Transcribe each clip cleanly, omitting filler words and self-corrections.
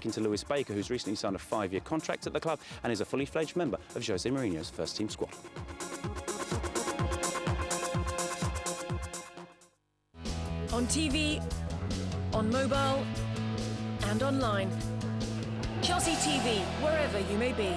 to Lewis Baker, who's recently signed a 5-year contract at the club and is a fully fledged member of Jose Mourinho's first-team squad. On TV, on mobile, and online. Chelsea TV, wherever you may be.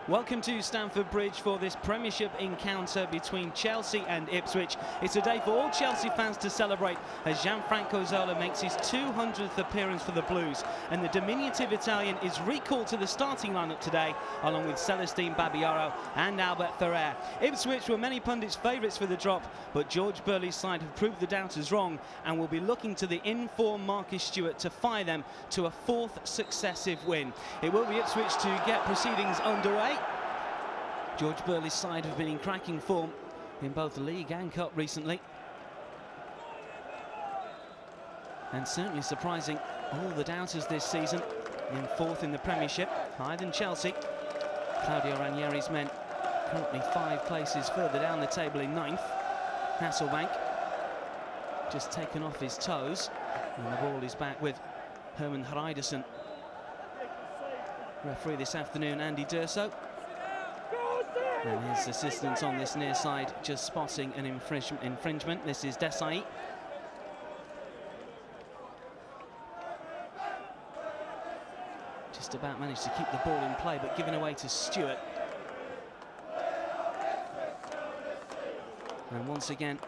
Welcome to Stamford Bridge for this Premiership encounter between Chelsea and Ipswich. It's a day for all Chelsea fans to celebrate as Gianfranco Zola makes his 200th appearance for the Blues, and the diminutive Italian is recalled to the starting lineup today along with Celestine Babayaro and Albert Ferrer. Ipswich were many pundits' favourites for the drop, but George Burley's side have proved the doubters wrong and will be looking to the in-form Marcus Stewart to fire them to a 4th successive win. It will be Ipswich to get proceedings underway. George Burley's side have been in cracking form in both the League and Cup recently. And certainly surprising all the doubters this season, in 4th in the Premiership, higher than Chelsea. Claudio Ranieri's men currently 5 places further down the table in 9th. Hasselbank just taken off his toes, and the ball is back with Herman Hreidersen. Referee this afternoon, Andy Durso. And his assistant on this near side just spotting an infringement. This is Desai. Just about managed to keep the ball in play, but given away to Stewart. And once again,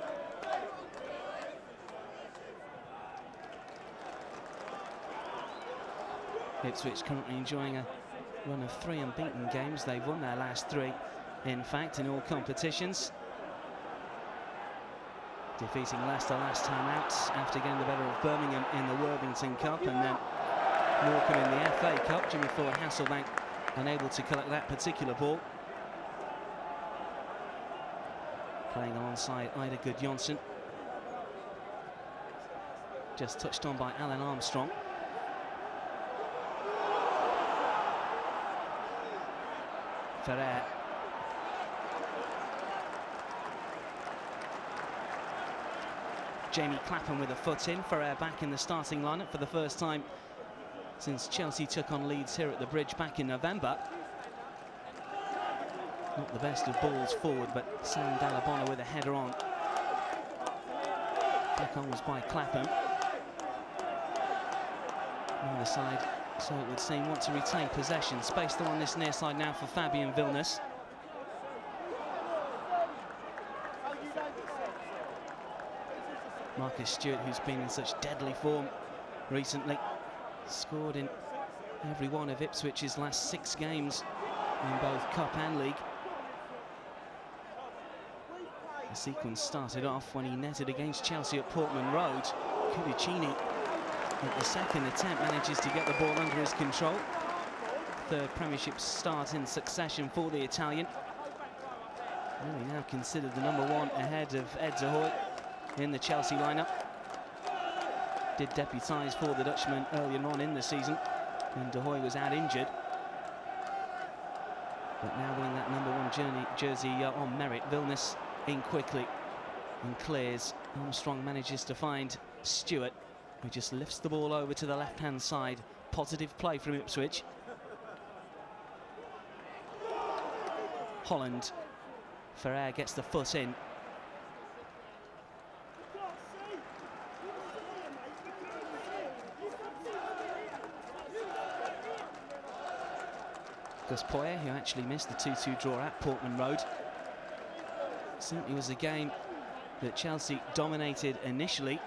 Ipswich currently enjoying a run of 3 unbeaten games. They've won their last 3. In fact, in all competitions, defeating Leicester last time out after getting the better of Birmingham in the Worthington Cup, and then Morecambe in the FA Cup. Jimmy Ford Hasselbank unable to collect that particular ball. Playing alongside Ida Gudjonsson. Just touched on by Alan Armstrong. Ferrer. Jamie Clapham with a foot in. Ferrer back in the starting lineup for the first time since Chelsea took on Leeds here at the Bridge back in November. Not the best of balls forward, but Sam Dalabona with a header on. Back on was by Clapham. Neither side, so it would seem, want to retain possession. Space there on this near side now for Fabian Vilnius. Marcus Stewart, who's been in such deadly form recently, scored in every one of Ipswich's last 6 games in both Cup and League. The sequence started off when he netted against Chelsea at Portman Road. Cudicini, at the second attempt, manages to get the ball under his control. 3rd Premiership start in succession for the Italian. Really now considered the #1 ahead of Ed de Hoy in the Chelsea lineup. Did deputise for the Dutchman earlier on in the season when de Hoy was out injured. But now winning that #1 jersey on merit. Vilnius in quickly and clears. Armstrong manages to find Stewart, who just lifts the ball over to the left-hand side. Positive play from Ipswich. Holland. Ferrer gets the foot in. Gus Poyet, who actually missed the 2-2 draw at Portman Road. Certainly was a game that Chelsea dominated initially.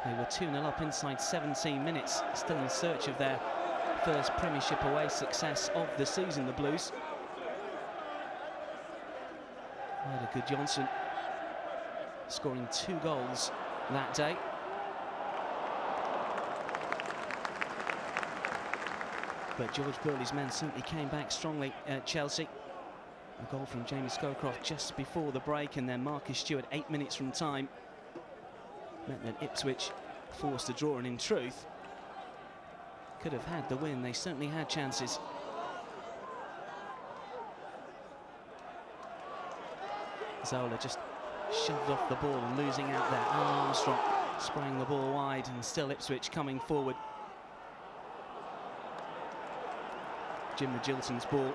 They were 2-0 up inside 17 minutes, still in search of their first Premiership away success of the season, the Blues. Ida Gudjonsson scoring 2 goals that day. But George Burley's men simply came back strongly at Chelsea. A goal from Jamie Scowcroft just before the break, and then Marcus Stewart 8 minutes from time meant that Ipswich forced a draw, and in truth could have had the win. They certainly had chances. Zola just shoved off the ball and losing out there. Armstrong spraying the ball wide, and still Ipswich coming forward. Jim Magilton's ball,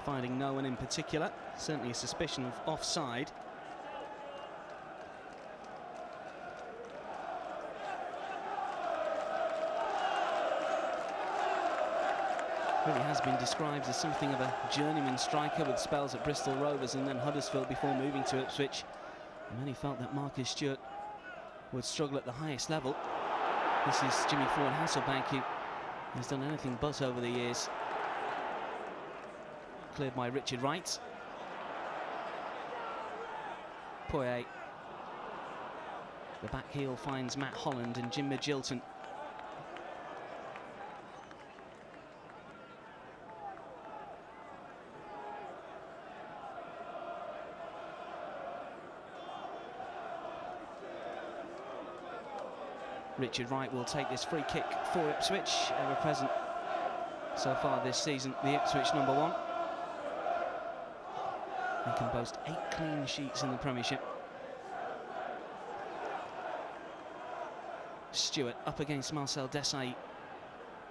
finding no one in particular. Certainly a suspicion of offside. Really has been described as something of a journeyman striker, with spells at Bristol Rovers and then Huddersfield before moving to Ipswich. And many felt that Marcus Stewart would struggle at the highest level. This is Jimmy Ford Hasselbank, who has done anything but over the years. Cleared by Richard Wright. Poyet. The back heel finds Matt Holland and Jim Magilton. Richard Wright will take this free kick for Ipswich, ever present so far this season, the Ipswich number 1. They can boast 8 clean sheets in the Premiership. Stewart up against Marcel Desailly.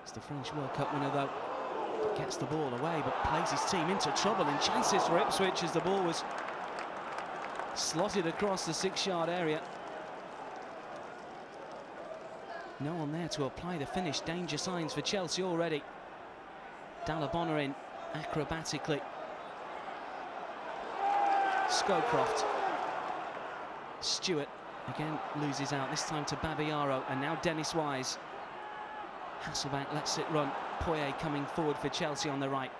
It's the French World Cup winner, though. Gets the ball away, but plays his team into trouble, and chances for Ipswich as the ball was slotted across the 6-yard area. No one there to apply the finish. Danger signs for Chelsea already. Dalabonner in acrobatically. Scowcroft. Stewart again loses out, this time to Babayaro, and now Dennis Wise. Hasselbank lets it run. Poyet coming forward for Chelsea on the right.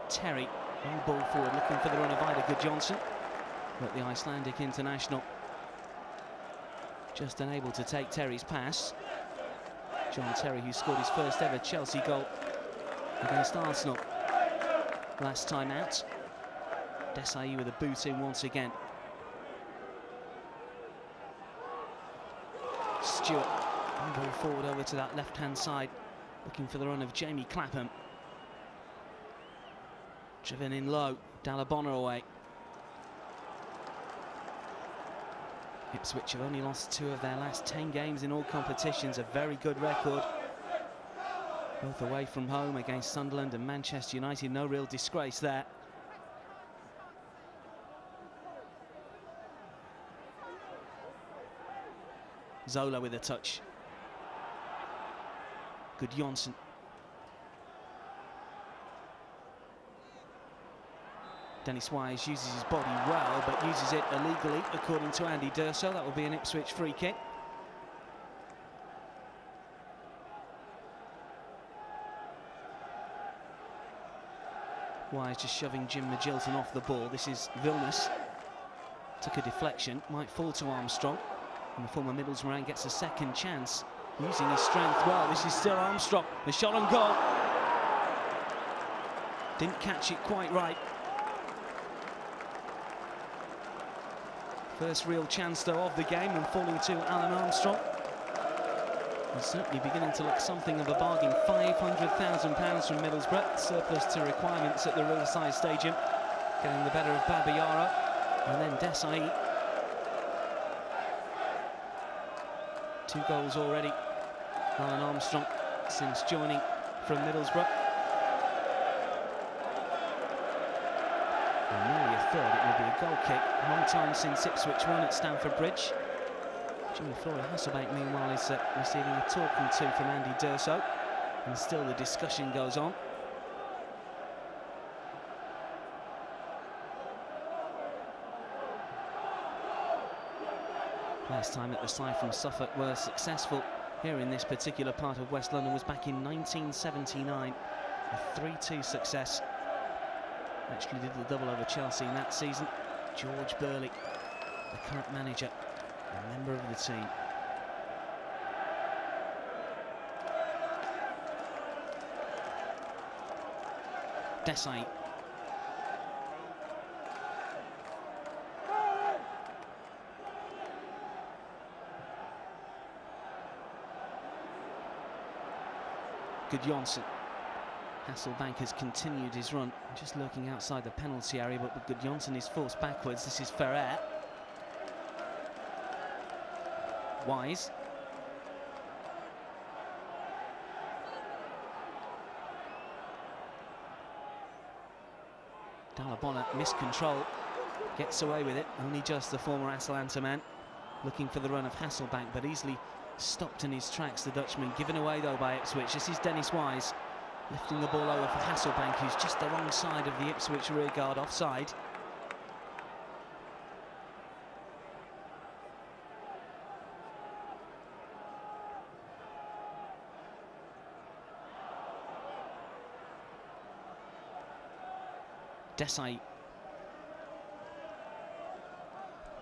Terry, long ball forward, looking for the run of Ida Gudjonsson. But the Icelandic international just unable to take Terry's pass. John Terry, who scored his first ever Chelsea goal against Arsenal last time out. Desailly with a boot in once again. Stewart, long ball forward over to that left-hand side, looking for the run of Jamie Clapham. Driven in low, Dalabonner away. Ipswich have only lost 2 of their last 10 games in all competitions, a very good record. Both away from home against Sunderland and Manchester United, no real disgrace there. Zola with a touch. Gudjonsson. Dennis Wise uses his body well, but uses it illegally, according to Andy D'Urso. That will be an Ipswich free kick. Wise just shoving Jim Magilton off the ball. This is Vilnius. Took a deflection, might fall to Armstrong. And the former Middlesbrough gets a second chance, using his strength well. This is still Armstrong. The shot on goal. Didn't catch it quite right. First real chance, though, of the game, and falling to Alan Armstrong. He's certainly beginning to look something of a bargain. £500,000 from Middlesbrough, surplus to requirements at the Riverside Stadium. Getting the better of Babayaro, and then Desailly. 2 goals already. Alan Armstrong since joining from Middlesbrough. And nearly a third, it will be a goal kick. Long time since Ipswich won at Stamford Bridge. Jimmy Flora Hasselbank, meanwhile, is receiving a talking to from Andy D'Urso. And still the discussion goes on. Last time that the side from Suffolk were successful here in this particular part of West London was back in 1979. A 3-2 success. Actually did the double over Chelsea in that season. George Burley, the current manager, a member of the team. Desai. Gudjonsson. Hasselbank has continued his run, just lurking outside the penalty area, but Gudjonsson is forced backwards. This is Ferrer. Wise. Dalabona, miscontrol, gets away with it. Only just the former Atalanta man, looking for the run of Hasselbank, but easily stopped in his tracks, the Dutchman. Given away though by Ipswich. This is Dennis Wise, lifting the ball over for Hasselbank, who's just the wrong side of the Ipswich rearguard, offside. Desai.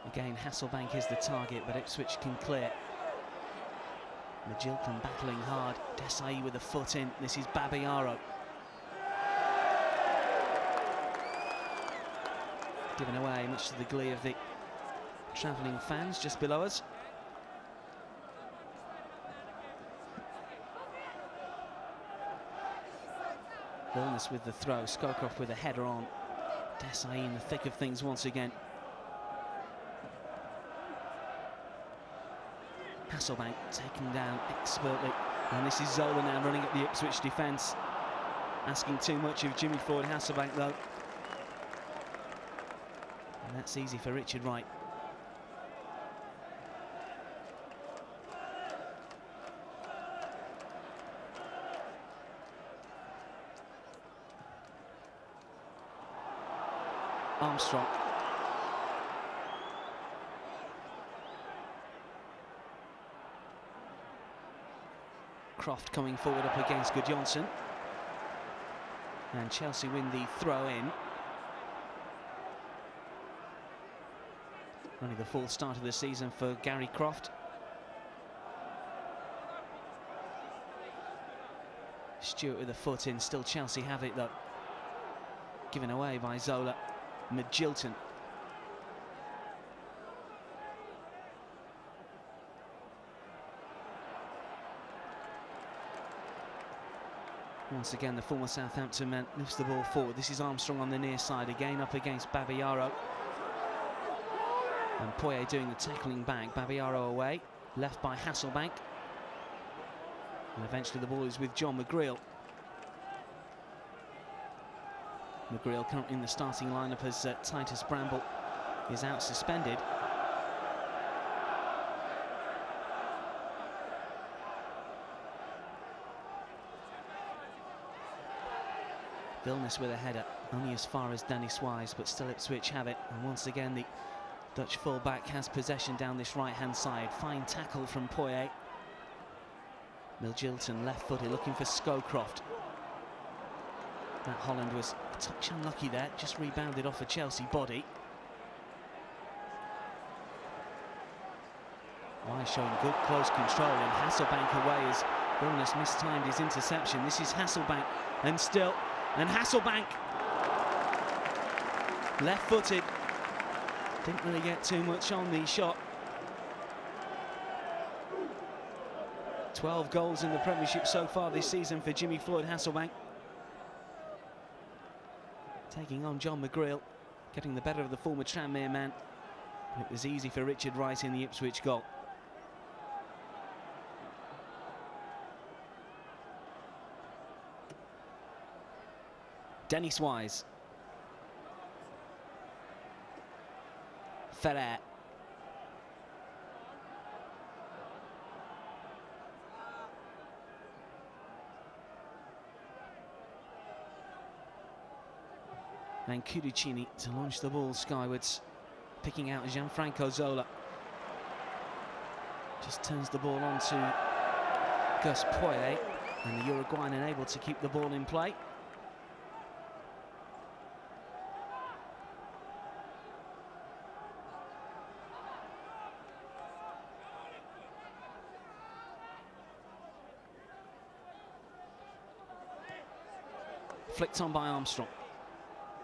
Again, Hasselbank is the target, but Ipswich can clear. Magilton battling hard. Desai with a foot in. This is Babayaro. Given away, much to the glee of the travelling fans just below us. Vilnius with the throw. Skokov with a header on. Desai in the thick of things once again. Hasselbank taken down expertly, and this is Zola now running at the Ipswich defence. Asking too much of Jimmy Floyd Hasselbank though, and that's easy for Richard Wright. Armstrong. Croft coming forward up against Gudjonsson. And Chelsea win the throw in. Only the fourth start of the season for Gary Croft. Stewart with a foot in, still Chelsea have it though. Given away by Zola. Magilton. Once again, the former Southampton man lifts the ball forward. This is Armstrong on the near side, again up against Babayaro. And Poyet doing the tackling back. Babayaro away, left by Hasselbank. And eventually the ball is with John McGreal. McGreal currently in the starting lineup as Titus Bramble is out suspended. Vilnius with a header, only as far as Dennis Wise, but still Ipswich have it. And once again, the Dutch fullback has possession down this right-hand side. Fine tackle from Poyet. Magilton left-footed, looking for Scowcroft. Matt Holland was a touch unlucky there, just rebounded off a Chelsea body. Wise showing good close control, and Hasselbank away as Vilnius mistimed his interception. This is Hasselbank, and still, and Hasselbank left-footed. Didn't really get too much on the shot. 12 goals in the Premiership so far this season for Jimmy Floyd Hasselbank. Taking on John McGreal, getting the better of the former Tranmere man. And it was easy for Richard Wright in the Ipswich goal. Dennis Wise. Ferrer. And Cudicini to launch the ball skywards, picking out Gianfranco Zola. Just turns the ball on to Gus Poyet, and the Uruguayan unable to keep the ball in play. Flicked on by Armstrong.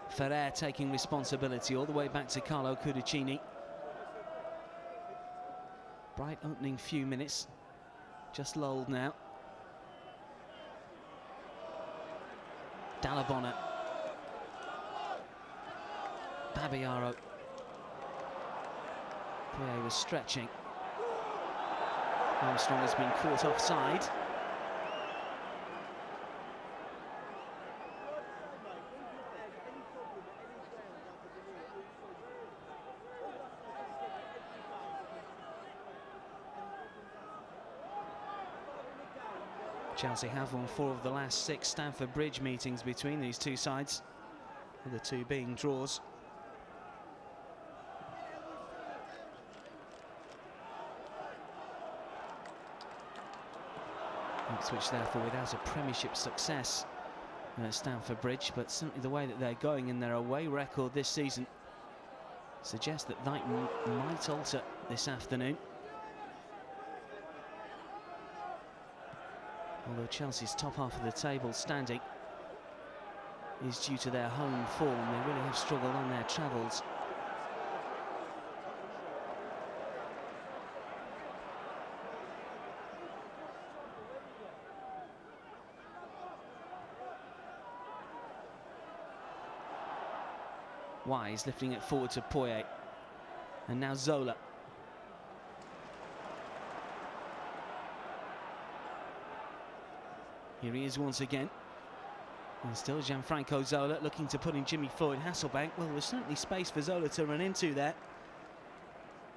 Ferrer taking responsibility all the way back to Carlo Cudicini. Bright opening few minutes. Just lulled now. Dallabonna. Babayaro. Poirier was stretching. Armstrong has been caught offside. Chelsea have won 4 of the last 6 Stamford Bridge meetings between these two sides, with the 2 being draws. Ipswich therefore without a Premiership success at Stamford Bridge, but certainly the way that they're going in their away record this season suggests that might alter this afternoon. Although Chelsea's top half of the table standing is due to their home form, they really have struggled on their travels. Wise lifting it forward to Poirier, and now Zola. Here he is once again, and still Gianfranco Zola looking to put in Jimmy Floyd Hasselbank. Well, there's certainly space for Zola to run into there.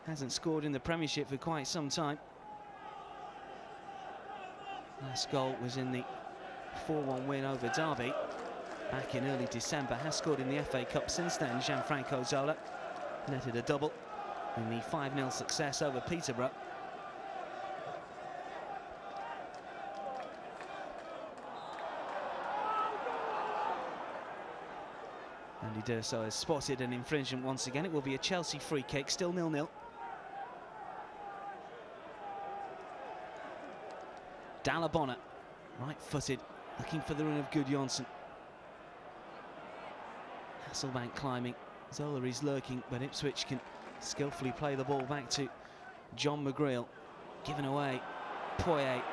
Hasn't scored in the Premiership for quite some time. Last goal was in the 4-1 win over Derby back in early December. Has scored in the FA Cup since then. Gianfranco Zola netted a double in the 5-0 success over Peterborough. Andy D'Urso has spotted an infringement once again. It will be a Chelsea free kick, still 0-0. Dallabonna, right-footed, looking for the run of Gudjonsson. Hasselbank climbing, Zola is lurking, but Ipswich can skillfully play the ball back to John McGreal. Given away, Poirier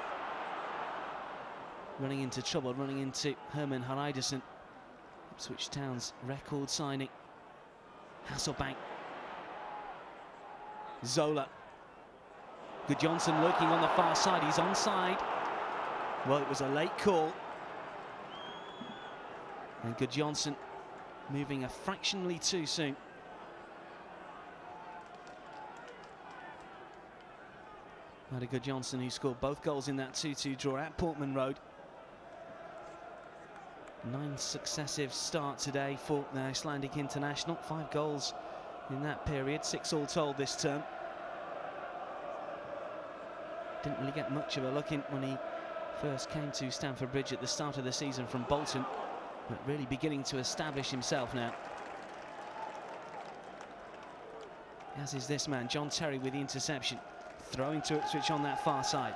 running into trouble, running into Herman Hreidersen. Ipswich Town's record signing. Hasselbank. Zola. Gudjonsson lurking on the far side, he's onside. Well, it was a late call. And Gudjonsson moving a fractionally too soon. Matt Gudjonsson, who scored both goals in that 2-2 draw at Portman Road. 9 successive start today for the Icelandic international. 5 goals in that period, 6 all told this term. Didn't really get much of a look in when he first came to Stamford Bridge at the start of the season from Bolton, but really beginning to establish himself now. As is this man, John Terry, with the interception. Throwing to Ipswich on that far side.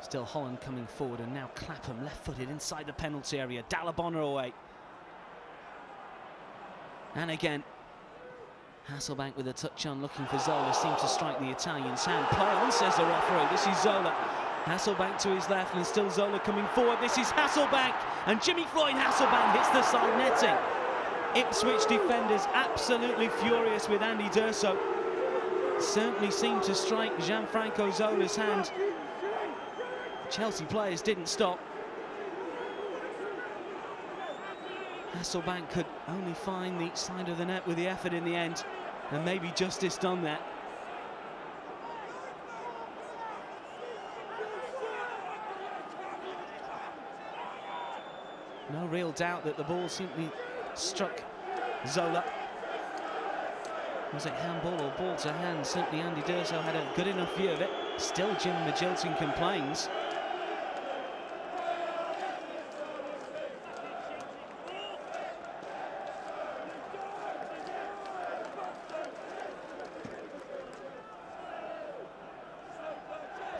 Still Holland coming forward, and now Clapham left-footed inside the penalty area. Dallabonna away. And again, Hasselbank with a touch on, looking for Zola, seemed to strike the Italian's hand. Play on, says the referee. This is Zola. Hasselbank to his left, and still Zola coming forward. This is Hasselbank, and Jimmy Floyd Hasselbank hits the side netting. Ipswich defenders absolutely furious with Andy D'Urso. Certainly seemed to strike Gianfranco Zola's hand. Chelsea players didn't stop. Hasselbank could only find the side of the net with the effort in the end, and maybe justice done there. No real doubt that the ball simply struck Zola. Was it handball or ball to hand? Certainly Andy D'Urso had a good enough view of it. Still Jim Magilton complains.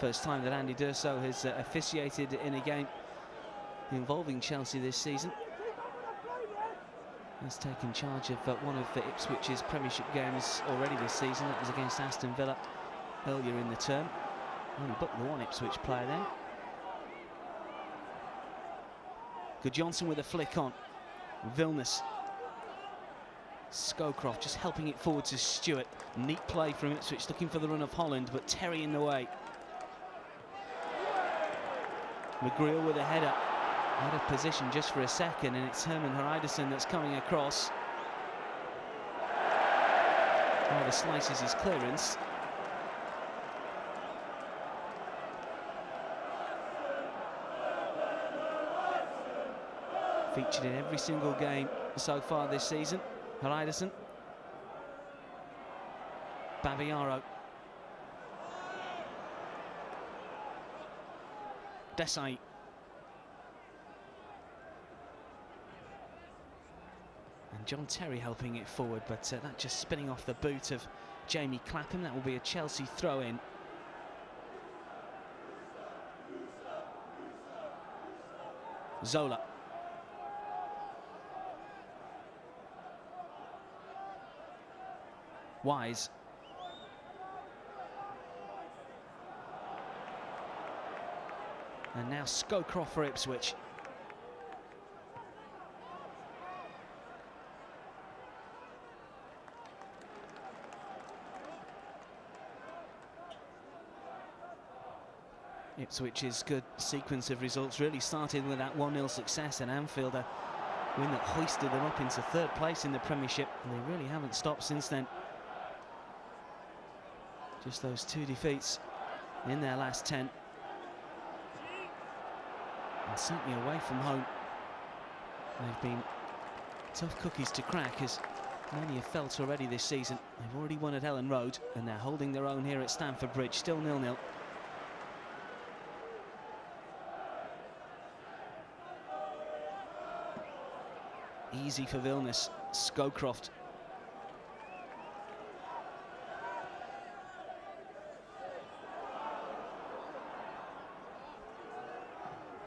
First time that Andy D'Urso has officiated in a game involving Chelsea this season. He's taken charge of one of the Ipswich's Premiership games already this season. That was against Aston Villa earlier in the term. Only booked the one Ipswich player then. Good Johnson with a flick on. Vilnius. Scowcroft just helping it forward to Stewart. Neat play from Ipswich, looking for the run of Holland, but Terry in the way. McGreal with a header. Out of position just for a second, and it's Herman Hreiderson that's coming across. Rather slices his clearance. Featured in every single game so far this season. Hreiderson. Babiaro. Desai. And John Terry helping it forward, but that just spinning off the boot of Jamie Clapham. That will be a Chelsea throw-in. Zola. Wise. And now Scowcroft for Ipswich. Ipswich's good sequence of results really started with that 1-0 success in Anfield, a win that hoisted them up into third place in the Premiership, and they really haven't stopped since then. Just those 2 defeats in their last 10. And certainly away from home, they've been tough cookies to crack, as many have felt already this season. They've already won at Ellen Road, and they're holding their own here at Stamford Bridge, still 0-0. Easy for Vilnius. Scowcroft.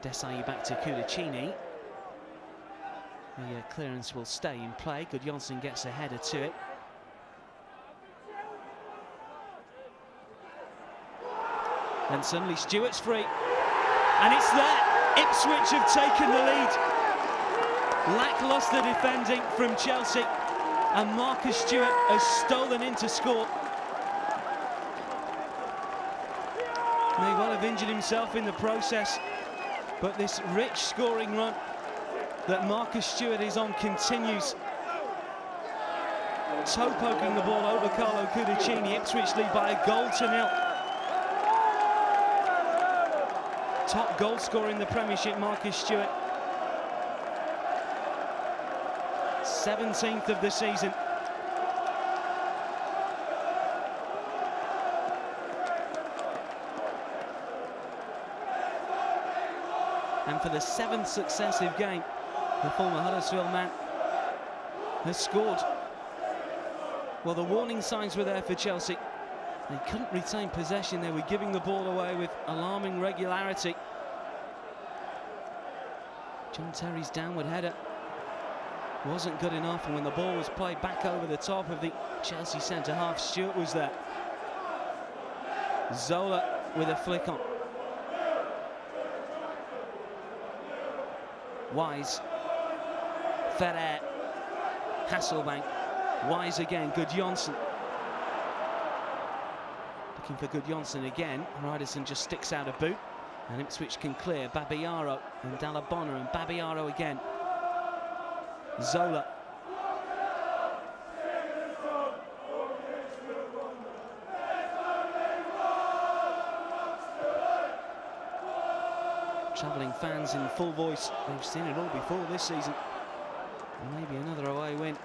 Desai back to Cudicini. The clearance will stay in play. Good Johnson gets a header to it. And suddenly Stewart's free. And it's there. Ipswich have taken the lead. Lacklustre defending from Chelsea, and Marcus Stewart has stolen in to score. May well have injured himself in the process, but this rich scoring run that Marcus Stewart is on continues. Toe poking the ball over Carlo Cudicini. Ipswich lead by a goal to 0. Top goal scorer in the Premiership, Marcus Stewart. 17th of the season. And for the 7th successive game, the former Huddersfield man has scored. Well, the warning signs were there for Chelsea. They couldn't retain possession. They were giving the ball away with alarming regularity. John Terry's downward header wasn't good enough, and when the ball was played back over the top of the Chelsea centre-half, Stewart was there. Zola with a flick on. Wise. Ferrer. Hasselbank. Wise again. Good Johnson. Looking for Good Johnson again. Hreiderson just sticks out a boot, and Ipswich can clear. Babiaro and Dalabona, and Babiaro again. Zola. Travelling fans in full voice. They've seen it all before this season. And maybe another away win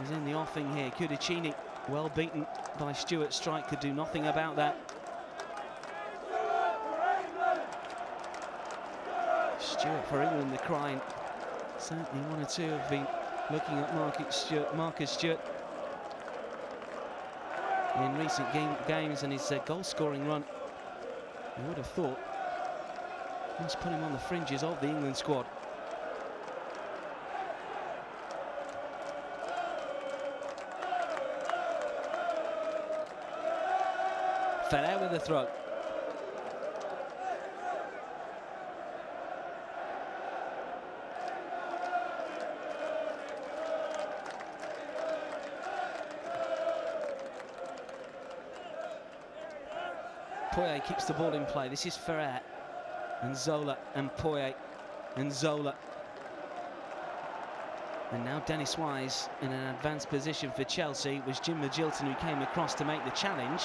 is in the offing here. Cudicini, well beaten by Stewart. Strike could do nothing about that. Stewart for England, the crying. Certainly one or two have been looking at Marcus Stewart in recent games, and his goal-scoring run You would have thought must put him on the fringes of the England squad. Ferrer with the throw. Poyet keeps the ball in play. This is Ferrer and Zola and Poyet and Zola. And now Dennis Wise in an advanced position for Chelsea. It was Jim Magilton who came across to make the challenge.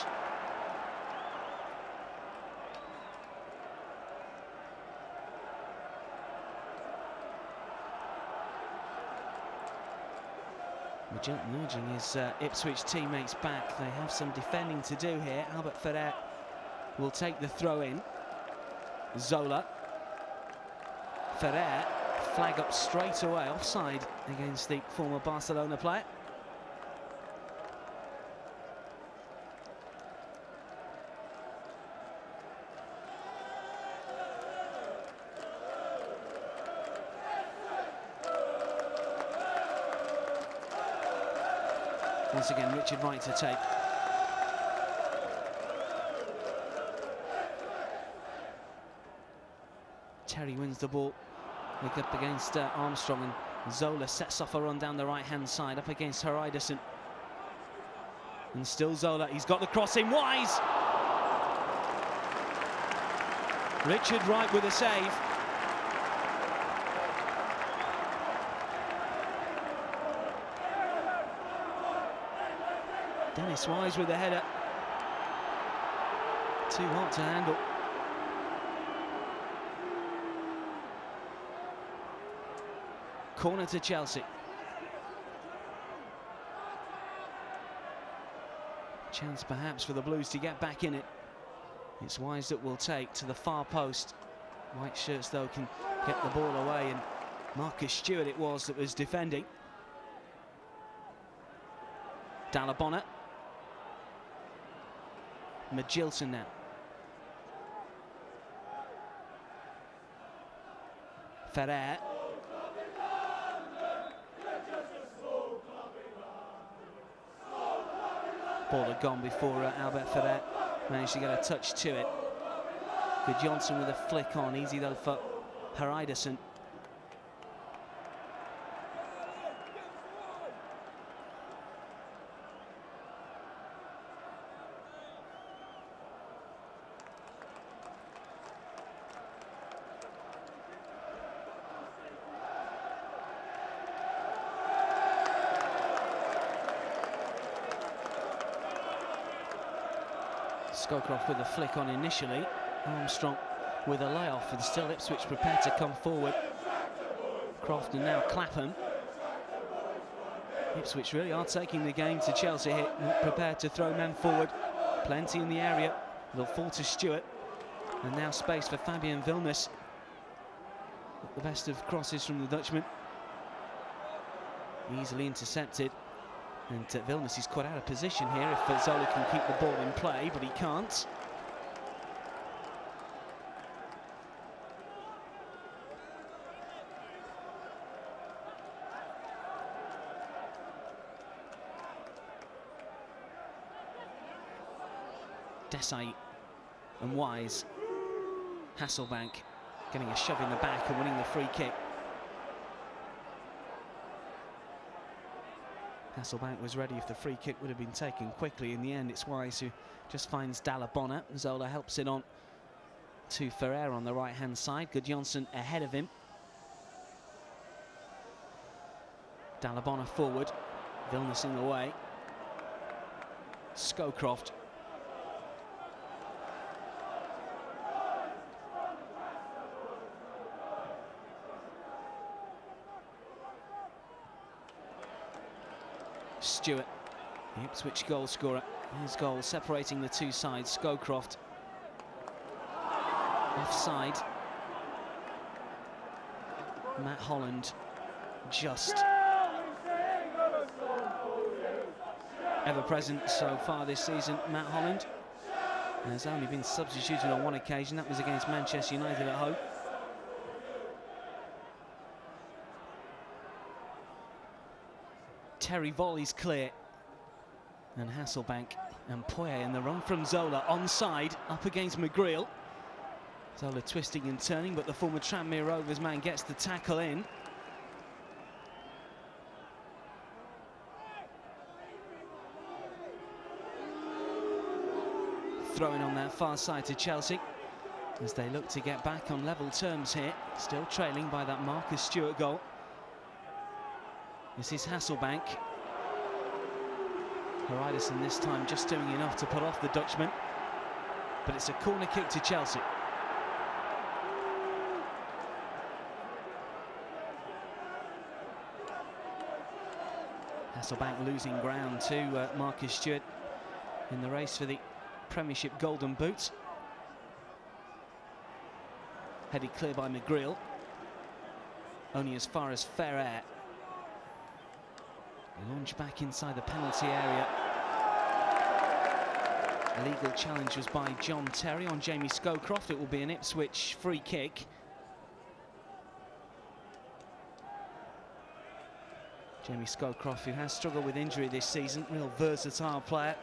Magilton urging his Ipswich teammates back. They have some defending to do here. Albert Ferrer will take the throw in. Zola. Ferrer, flag up straight away, offside against the former Barcelona player. Once again, Richard Wright to take. Terry wins the ball. Look up against Armstrong, and Zola sets off a run down the right-hand side up against Heriderson. And still Zola, he's got the cross in. Wise! Richard Wright with a save. Dennis Wise with the header. Too hot to handle. Corner to Chelsea. Chance perhaps for the Blues to get back in it. It's Wise that will take to the far post. White shirts though can get the ball away, and Marcus Stewart it was that was defending. Dalabona. Magilton now. Ferrer. Ball had gone before Albert Ferrer managed to get a touch to it. Good Johnson with a flick on, easy though for Heriderson. Scowcroft with a flick on initially. Armstrong with a layoff, and still Ipswich prepared to come forward. Croft and now Clapham. Ipswich really are taking the game to Chelsea here, not prepared to throw men forward. Plenty in the area. They'll fall to Stewart. And now space for Fabian Vilmos. The best of crosses from the Dutchman. Easily intercepted. And Vilmos is caught out of position here if Zola can keep the ball in play, but he can't. Desai and Wise. Hasselbank getting a shove in the back and winning the free kick. Hasselbank was ready if the free kick would have been taken quickly. In the end, it's Wise who just finds Dalabona. Zola helps it on to Ferrer on the right-hand side. Gudjonsson ahead of him. Dalabona forward. Vilmos in the way. Scowcroft. Stewart, the Ipswich goal scorer. His goal separating the two sides. Scowcroft offside. Matt Holland just ever present so far this season. Matt Holland Has only been substituted on one occasion. That was against Manchester United at home. Terry volley's clear. And Hasselbank and Poyet in the run from Zola, onside, up against McGreal. Zola twisting and turning, but the former Tranmere Rovers man gets the tackle in. Throwing on that far side to Chelsea as they look to get back on level terms here, still trailing by that Marcus Stewart goal. This is Hasselbank. Haridason this time just doing enough to put off the Dutchman, but it's a corner kick to Chelsea. Hasselbank losing ground to Marcus Stewart in the race for the Premiership Golden Boot. Headed clear by McGreal. Only as far as Ferrer. Launch back inside the penalty area. Illegal challenge was by John Terry on Jamie Scowcroft. It will be an Ipswich free kick. Jamie Scowcroft, who has struggled with injury this season, real versatile player.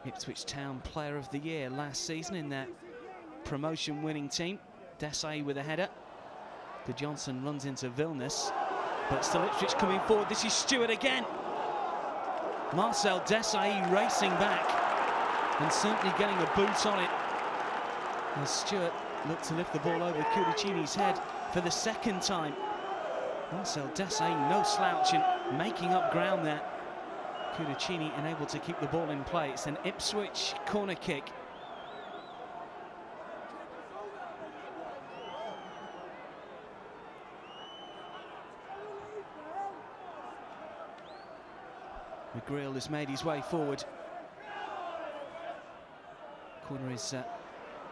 Ipswich Town Player of the Year last season in their promotion-winning team. Desai with a header. De Johnson runs into Vilnius, but still Ipswich coming forward. This is Stewart again. Marcel Desai racing back and certainly getting a boot on it as Stewart looked to lift the ball over Cudicini's head for the second time. Marcel Desai, no slouch, and making up ground there. Cudicini unable to keep the ball in play. It's an Ipswich corner kick. McGreal has made his way forward. Corner is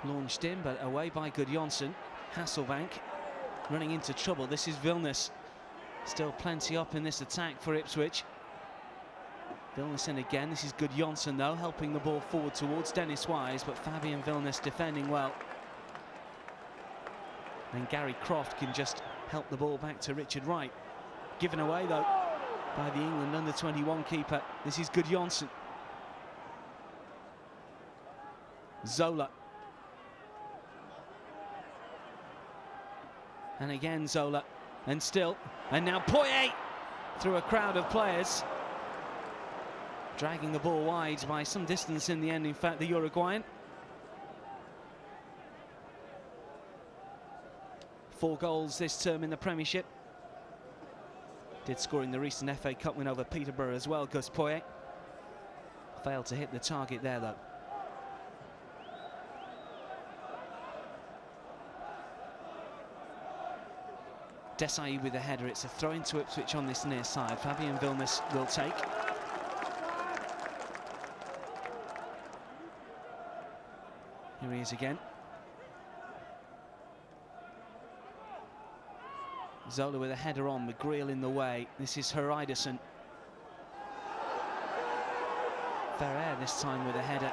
launched in, but away by Gudjonsson. Hasselbank running into trouble. This is Vilnius. Still plenty up in this attack for Ipswich. Vilnius in again. This is Gudjonsson though, helping the ball forward towards Dennis Wise, but Fabian Vilnius defending well. And Gary Croft can just help the ball back to Richard Wright. Given away though by the England under-21 keeper. This is Gudjonsson. Zola. And again Zola. And still. And now Poyet through a crowd of players. Dragging the ball wide by some distance in the end, in fact, the Uruguayan. 4 goals this term in the Premiership. Did score in the recent FA Cup win over Peterborough as well, Gus Poyet. Failed to hit the target there, though. Desai with a header. It's a throw into Ipswich on this near side. Fabian Vilnius will take. Here he is again. Zola with a header on, McGreal in the way. This is Haridason. Ferrer this time with a header.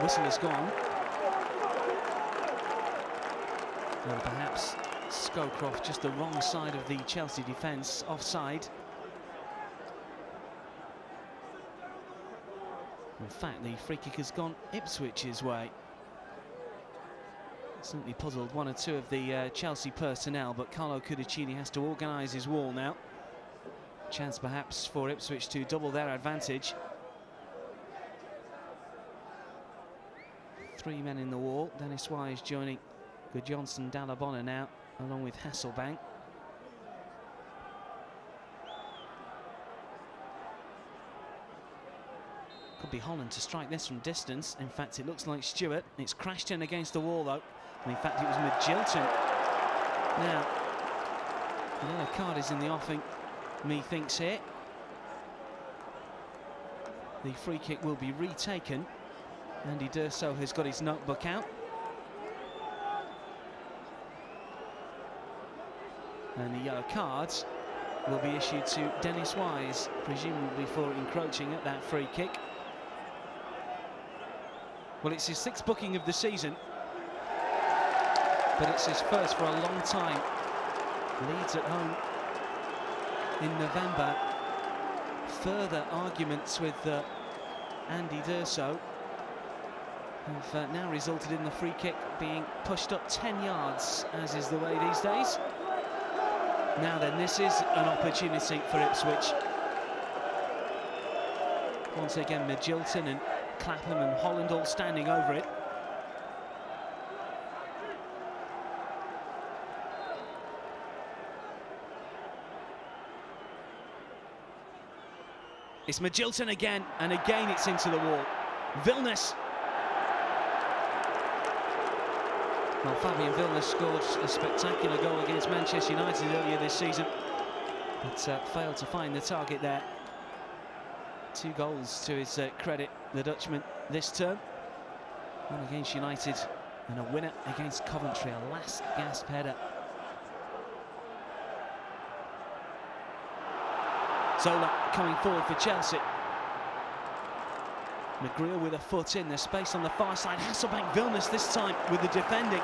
Whistle is gone. Well, perhaps Scowcroft just the wrong side of the Chelsea defence, offside. In fact, the free kick has gone Ipswich's way. Certainly puzzled one or two of the Chelsea personnel, but Carlo Cudicini has to organise his wall now. Chance perhaps for Ipswich to double their advantage. 3 men in the wall. Dennis Wise joining Gudjonsson, Dalabona now, along with Hasselbank. Could be Holland to strike this from distance. In fact, it looks like Stewart. It's crashed in against the wall, though. And in fact, it was Magilton. Now, the yellow card is in the offing, methinks here. The free kick will be retaken. Andy D'Urso has got his notebook out. And the yellow cards will be issued to Dennis Wise, presumably for encroaching at that free kick. Well, it's his 6th booking of the season, but it's his first for a long time. Leeds at home in November. Further arguments with Andy D'Urso have now resulted in the free kick being pushed up 10 yards, as is the way these days. Now then, this is an opportunity for Ipswich. Once again, Magilton and Clapham and Holland all standing over it. It's Magilton again, and again it's into the wall. Vilnius. Well, Fabian Vilnius scored a spectacular goal against Manchester United earlier this season, but failed to find the target there. 2 goals to his credit, the Dutchman, this term. One against United and a winner against Coventry, a last gasp header. Zola coming forward for Chelsea. McGreal with a foot in, there's space on the far side. Hasselbank, Vilnius this time with the defending.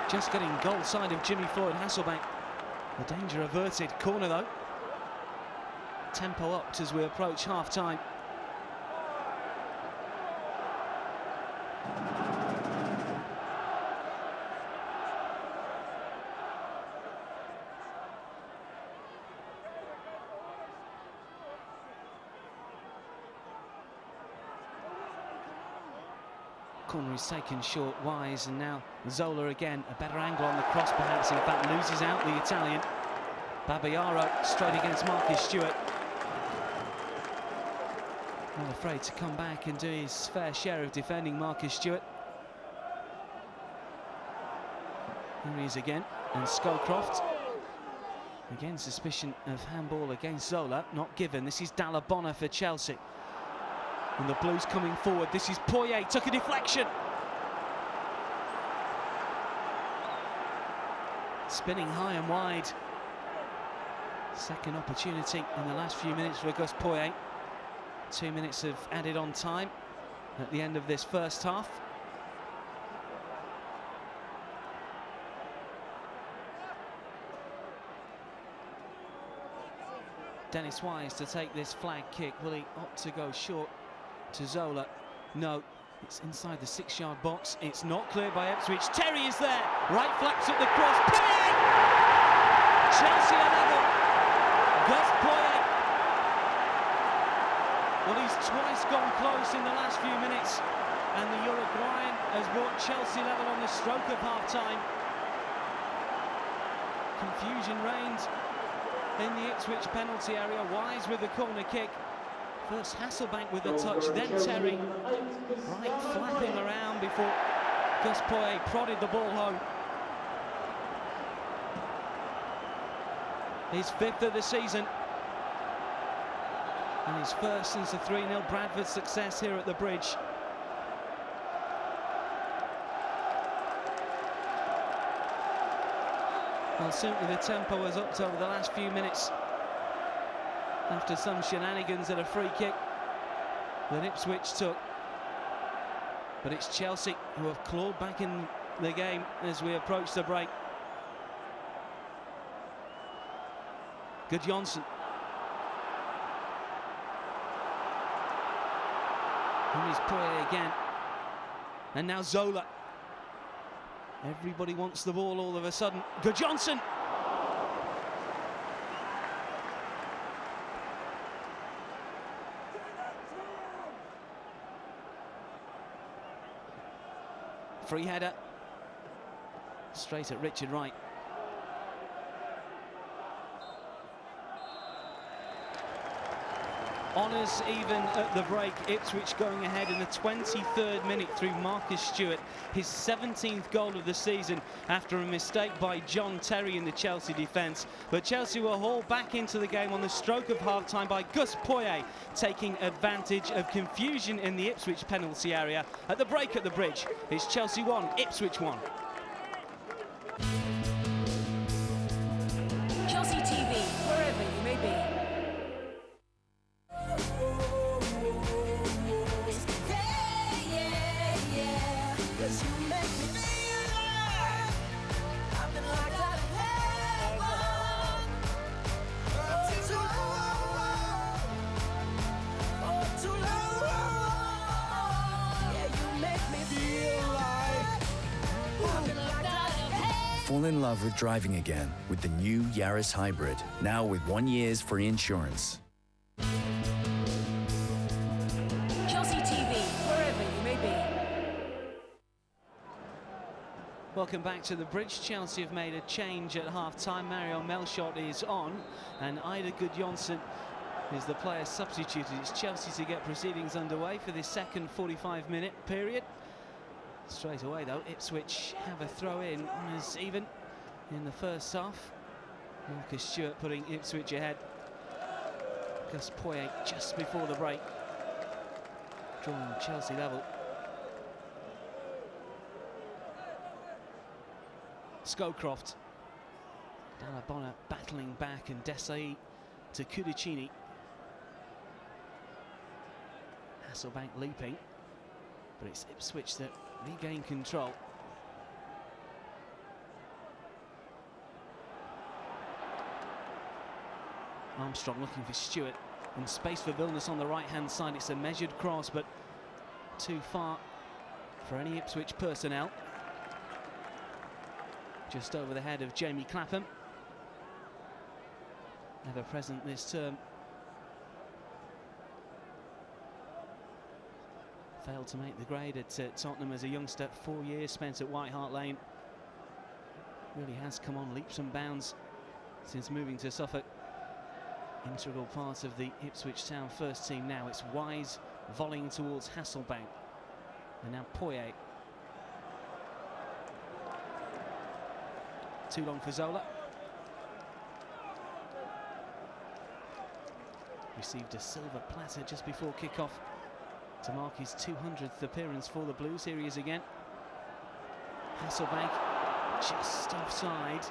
Just getting goal side of Jimmy Floyd, Hasselbank. The danger averted. Corner though. Tempo upped as we approach half-time. Corner is taken short, Wise, and now Zola again. A better angle on the cross, perhaps. In fact, loses out the Italian. Babayaro straight against Marcus Stewart. Not afraid to come back and do his fair share of defending, Marcus Stewart. Here he is again, and Scowcroft. Again, suspicion of handball against Zola, not given. This is Dallabonna for Chelsea. And the Blues coming forward. This is Poyet, took a deflection. Spinning high and wide. Second opportunity in the last few minutes for Gus Poyet. 2 minutes of added on time at the end of this first half. Dennis Wise to take this flag kick. Will he opt to go short to Zola? No, it's inside the 6-yard box. It's not cleared by Ipswich. Terry is there. Right flaps at the cross. Poyet! Chelsea are level. Gus Poyet. Well, he's twice gone close in the last few minutes, and the Uruguayan has brought Chelsea level on the stroke of half-time. Confusion reigned in the Ipswich penalty area. Wise with the corner kick. First Hasselbank with the touch, then Terry. Right flapping around before Gus Poyet prodded the ball home. His 5th of the season. And his first since the 3-0 Bradford success here at the Bridge. Well, certainly the tempo has upped over the last few minutes after some shenanigans at a free kick that Ipswich took. But it's Chelsea who have clawed back in the game as we approach the break. Gudjonsson. Here is Poyet again. And now Zola. Everybody wants the ball all of a sudden. Gudjonsson! Free header. Straight at Richard Wright. Honours even at the break. Ipswich going ahead in the 23rd minute through Marcus Stewart, his 17th goal of the season after a mistake by John Terry in the Chelsea defence. But Chelsea were hauled back into the game on the stroke of half-time by Gus Poyet, taking advantage of confusion in the Ipswich penalty area. At the break at the Bridge, it's Chelsea 1, Ipswich 1. Chelsea TV, wherever you may be. Fall in love with driving again with the new Yaris Hybrid, now with 1 year's free insurance. Chelsea TV, wherever you may be. Welcome back to the bridge. Chelsea have made a change at half-time. Mario Melchot is on, and Ida Gudjonsson is the player substituted. It's Chelsea to get proceedings underway for this second 45-minute period. Straight away, though, Ipswich have a throw-in as even in the first half. Marcus Stewart putting Ipswich ahead. Gus Poyet just before the break, drawing Chelsea level. Scowcroft, Dallabonna battling back, and Desai to Kudicini. Hasselbank leaping, but it's Ipswich that regain control. Armstrong looking for Stewart, and space for Vilnius on the right-hand side. It's a measured cross, but too far for any Ipswich personnel. Just over the head of Jamie Clapham, ever present this term. Failed to make the grade at Tottenham as a youngster. 4 years spent at White Hart Lane. Really has come on leaps and bounds since moving to Suffolk. Integral part of the Ipswich Town first team now. It's Wise volleying towards Hasselbank, and now Poyet. Too long for Zola. Received a silver platter just before kickoff to mark his 200th appearance for the Blues. Here he is again. Hasselbank just offside.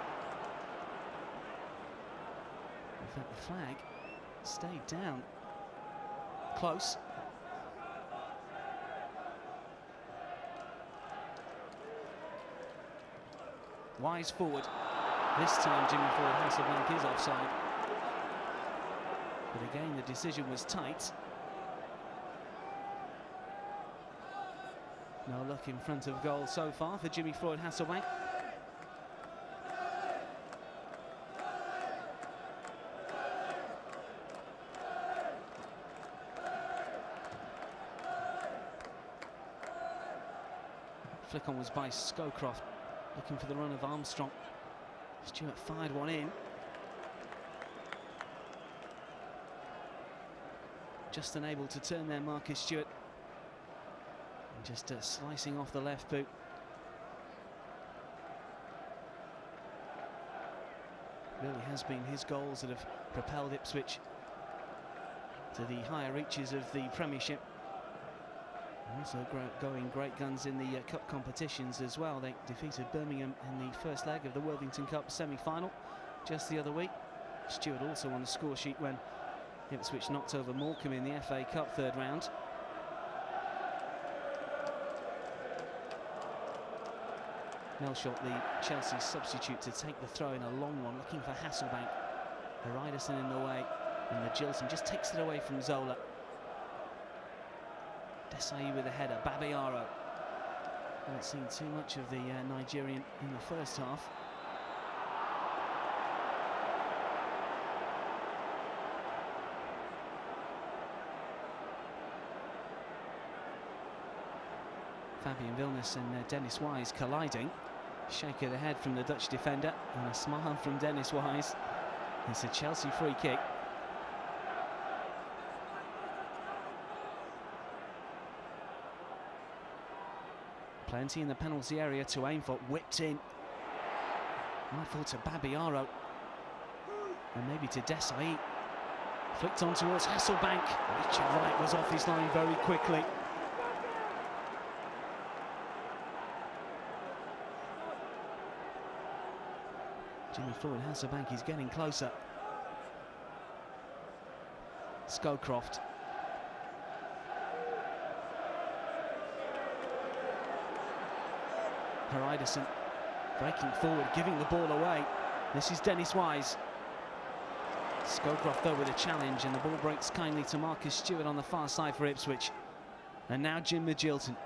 In fact, the flag stayed down. Close. Wise forward. This time Jimmy Floyd Hasselbank is offside. But again, the decision was tight. No luck in front of goal so far for Jimmy Floyd Hasselbank. Flick on was by Scowcroft, looking for the run of Armstrong. Stewart fired one in. Just unable to turn there, Marcus Stewart. And just slicing off the left boot. Really has been his goals that have propelled Ipswich to the higher reaches of the Premiership. Also going great guns in the cup competitions as well. They defeated Birmingham in the first leg of the Worthington Cup semi-final just the other week. Stewart also on the score sheet when Ipswich knocked over Morecambe in the FA Cup third round. Melchot, the Chelsea substitute, to take the throw in, a long one, looking for Hasselbank. Hariderson in the way, and the Gilson just takes it away from Zola. Desai with a header, Babayaro. Haven't seen too much of the Nigerian in the first half. Fabian Vilnius and Dennis Wise colliding. Shake of the head from the Dutch defender, and a smile from Dennis Wise. It's a Chelsea free kick. Plenty in the penalty area to aim for. Whipped in. Might fall to Babayaro. And maybe to Desai. Flicked on towards Hasselbank. Richard Wright was off his line very quickly. Jimmy Floyd Hasselbank is getting closer. Scowcroft. Hariderson breaking forward, giving the ball away. This is Dennis Wise. Scowcroft though with a challenge, and the ball breaks kindly to Marcus Stewart on the far side for Ipswich. And now Jim Magilton.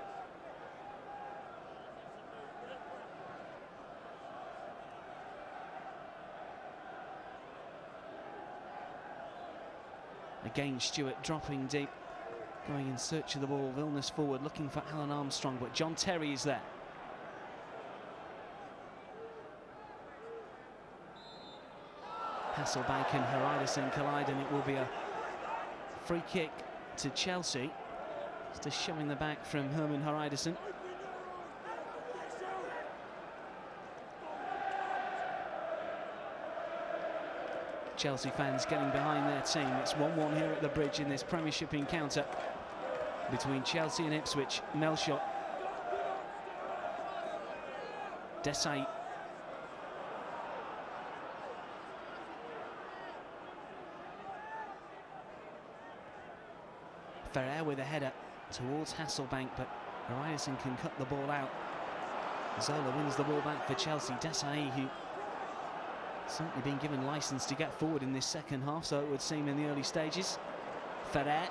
Again Stewart dropping deep, going in search of the ball. Vilnius forward looking for Alan Armstrong, but John Terry is there. Hasselbank and Hariderson collide, and it will be a free kick to Chelsea. Just a show in the back from Herman Hariderson. Chelsea fans getting behind their team. It's 1-1 here at the Bridge in this Premiership encounter between Chelsea and Ipswich. Melshot. Desai. Ferrer with a header towards Hasselbank, but Hariderson can cut the ball out. Zola wins the ball back for Chelsea. Desai, who certainly been given licence to get forward in this second half, so it would seem in the early stages. Ferrer.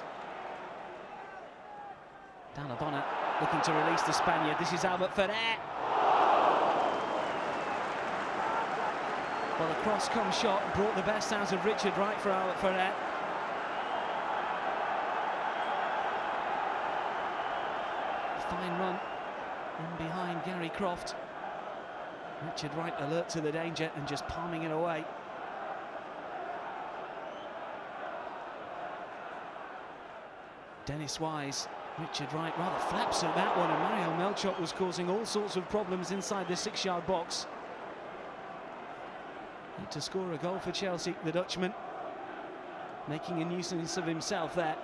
Dalabona looking to release the Spaniard. This is Albert Ferrer. Well, a cross-come shot brought the best out of Richard Wright for Albert Ferrer. Fine run in behind Gary Croft. Richard Wright alert to the danger and just palming it away. Dennis Wise, Richard Wright rather flaps at that one, and Mario Melchot was causing all sorts of problems inside the 6-yard box. Need to score a goal for Chelsea, the Dutchman making a nuisance of himself there.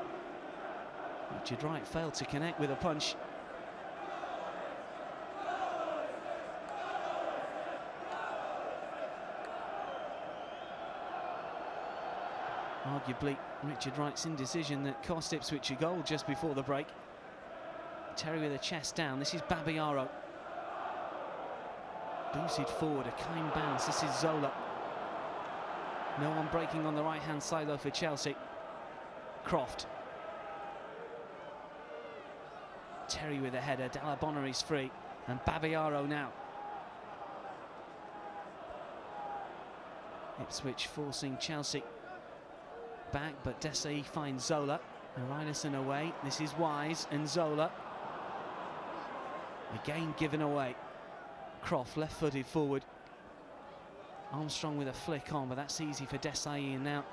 Richard Wright failed to connect with a punch. Arguably Richard Wright's indecision that cost Ipswich a goal just before the break. Terry with a chest down. This is Babayaro. Booted forward, a kind bounce. This is Zola. No one breaking on the right-hand side though for Chelsea. Croft. Terry with a header. Dalabona is free. And Babayaro now. Ipswich forcing Chelsea back, but Desai finds Zola. Hariderson away. This is Wise and Zola. Again given away. Croft left-footed forward. Armstrong with a flick on, but that's easy for Desai, and now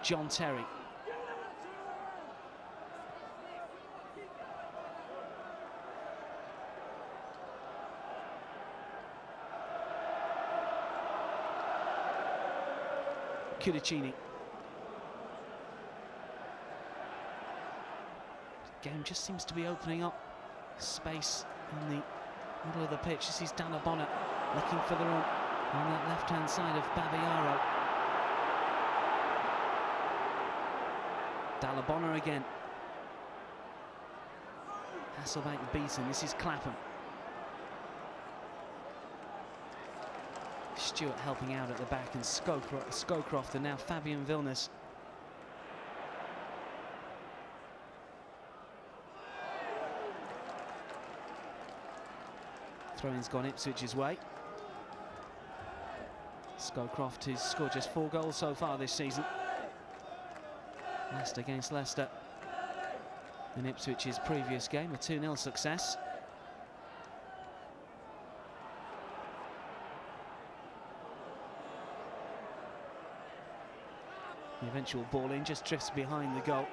John Terry. Cudicini. Game just seems to be opening up space in the middle of the pitch. This is Dalabona looking for the run on that left-hand side of Babayaro. Dalabona again. Hasselbank beaten. This is Clapham. Stewart helping out at the back, and Scowcroft, and now Fabian Vilnius. Throw-in's gone Ipswich's way. Scowcroft has scored just 4 goals so far this season. Last against Leicester in Ipswich's previous game, a 2-0 success. The eventual ball in just drifts behind the goal.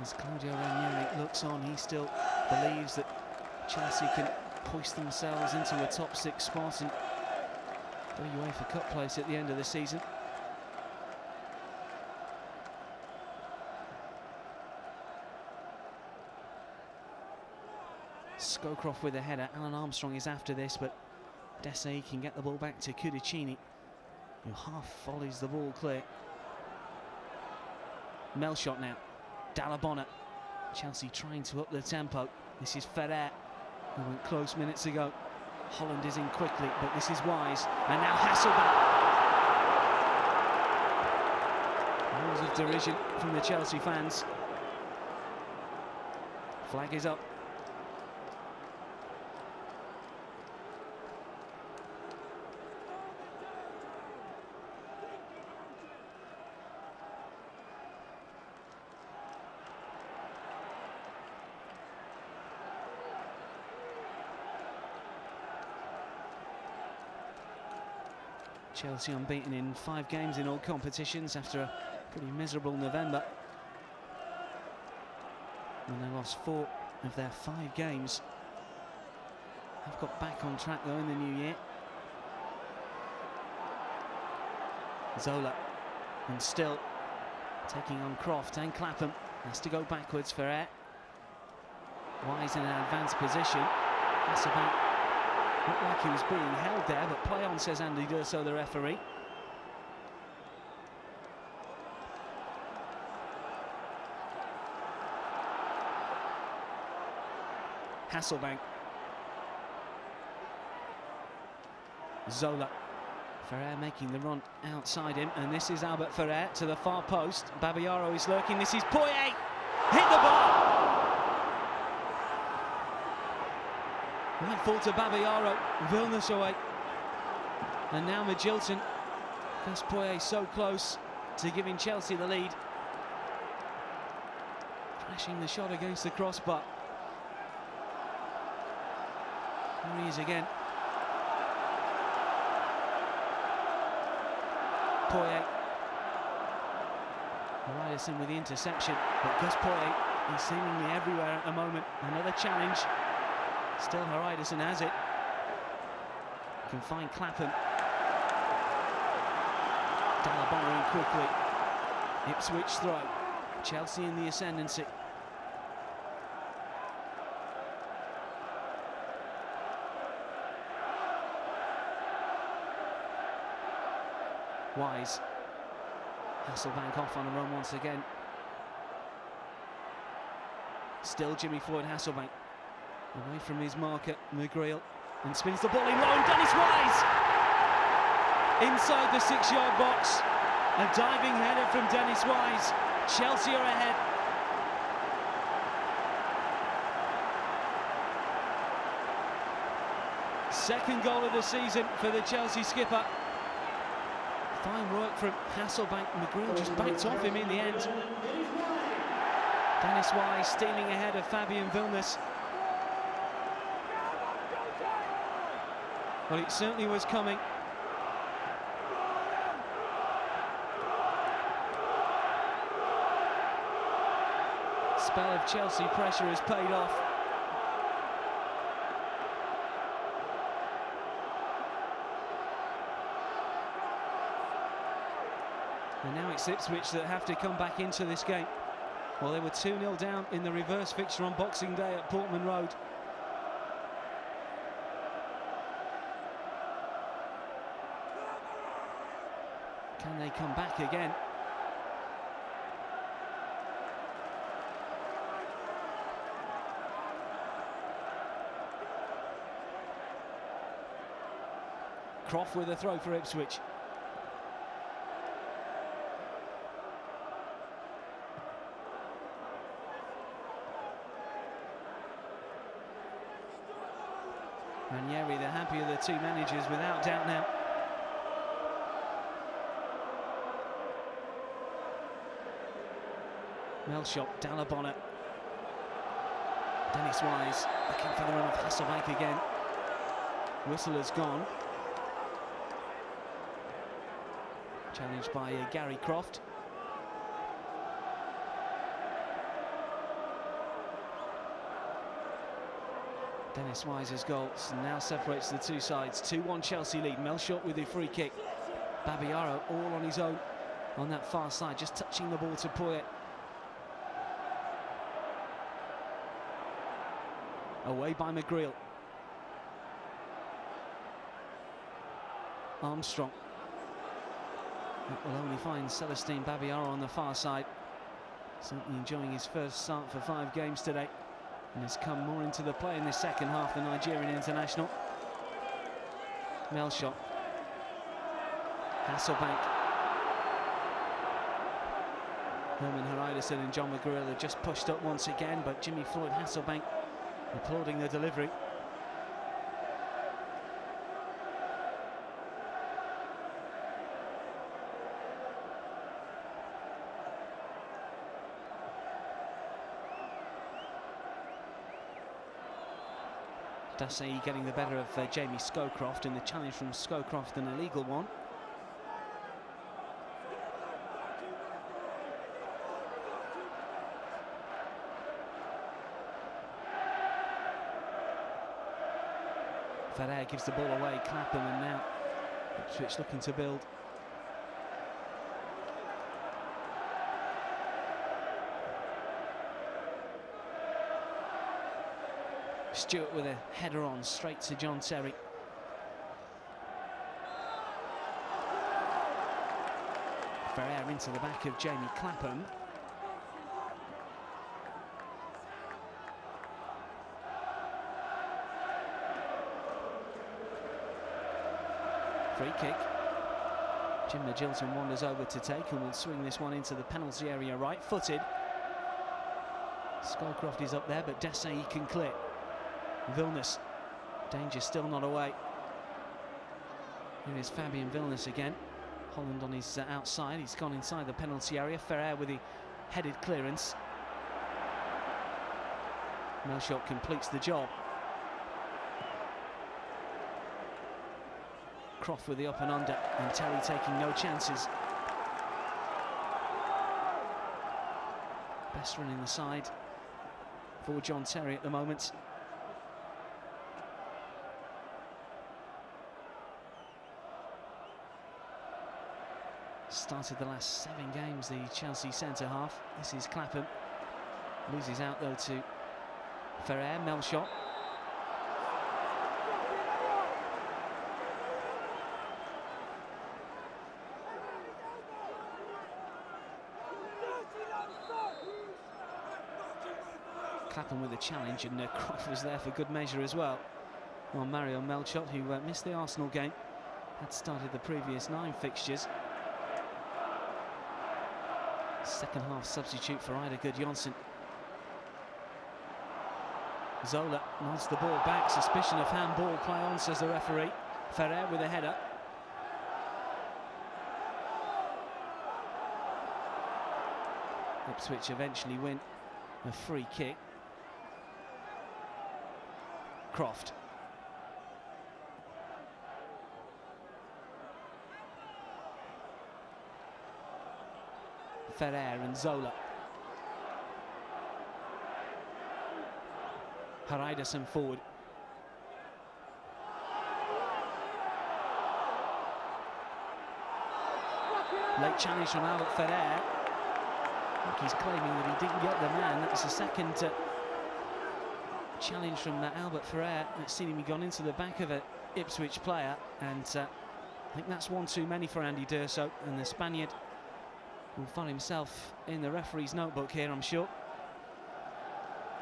As Claudio Ranieri looks on, he still believes that Chelsea can hoist themselves into a top 6 spot and go UEFA Cup place at the end of the season. Scowcroft with a header. Alan Armstrong is after this, but Desai can get the ball back to Cudicini, who half volleys the ball clear. Melshot now. Dallabonna. Chelsea trying to up the tempo. This is Ferrer, who went close minutes ago. Holland is in quickly, but this is Wise. And now Hasselbank. Roars of derision from the Chelsea fans. Flag is up. Chelsea unbeaten in 5 games in all competitions after a pretty miserable November, when they lost 4 of their 5 games. Have got back on track though in the new year. Zola, and still taking on Croft and Clapham. Has to go backwards for Ferrer. Wise in an advanced position. Hasselbank looked like he was being held there, but play on, says Andy Durso, the referee. Hasselbank. Zola. Ferrer making the run outside him, and this is Albert Ferrer to the far post. Babayaro is lurking. This is Poyet. Hit the bar. Right fall to Babayaro. Vilnius away. And now Magilton. Gus Poyet so close to giving Chelsea the lead. Crashing the shot against the crossbar. Here he is again. Poyet. Ryerson with the interception, but Gus Poyet is seemingly everywhere at the moment. Another challenge. Still Ryerson has it. Can find Clapham. Dallabonna in quickly. Ipswich throw. Chelsea in the ascendancy. Wise. Hasselbank off on the run once again. Still Jimmy Floyd Hasselbank. Away from his marker, McGreal. And spins the ball in low, and Dennis Wise! Inside the 6-yard box. A diving header from Dennis Wise. Chelsea are ahead. Second goal of the season for the Chelsea skipper. Fine work from Hasselbank. McGreal just backed off him in the end. Dennis Wise stealing ahead of Fabian Vilnius. Well, it certainly was coming. Spell of Chelsea pressure has paid off. And now it's Ipswich that have to come back into this game. Well, they were 2-0 down in the reverse fixture on Boxing Day at Portman Road. Can they come back again? Croft with a throw for Ipswich. Ranieri, the happier of the two managers, without doubt now. Melshot, Dallabonna. Dennis Wise looking for the run of Hasselbank again. Whistle has gone. Challenged by Gary Croft. Dennis Wise's goal now separates the two sides. 2-1 Chelsea lead. Melshot with a free kick. Babayaro all on his own on that far side, just touching the ball to Poyet. Away by McGreal. Armstrong. That will only find Celestine Babiara on the far side. Certainly enjoying his first start for 5 games today, and has come more into the play in this second half, the Nigerian international. Melshot. Hasselbank. Herman Haridason and John McGreal have just pushed up once again, but Jimmy Floyd Hasselbank applauding the delivery. Dassey getting the better of Jamie Scowcroft, and the challenge from Scowcroft an illegal one. Ferrer gives the ball away, Clapham, and now Ipswich looking to build. Stewart with a header on, straight to John Terry. Ferrer into the back of Jamie Clapham. Free kick. Jim Magilton wanders over to take and will swing this one into the penalty area right-footed. Scowcroft is up there, but Dassey can clear. Vilnius, danger still not away. Here is Fabian Vilnius again. Holland on his outside, he's gone inside the penalty area. Ferrer with the headed clearance. Melshot completes the job. Croft with the up and under, and Terry taking no chances. Best running the side for John Terry at the moment. Started the last 7 games, the Chelsea centre-half. This is Clapham. Loses out, though, to Ferrer. Melshot. Clapham with a challenge, and Croft was there for good measure as well. Well, Mario Melshot, who missed the Arsenal game, had started the previous 9 fixtures. Second half substitute for Ida Gudjonsson. Zola nods the ball back. Suspicion of handball. Play on, says the referee. Ferrer with a header. Ipswich eventually win a free kick. Croft. Ferrer and Zola. Haridason forward. Late challenge from Albert Ferrer. I think he's claiming that he didn't get the man. That was the second challenge from Albert Ferrer. It's seen him gone into the back of a Ipswich player, and I think that's one too many for Andy D'Urso, and the Spaniard will find himself in the referee's notebook here, I'm sure.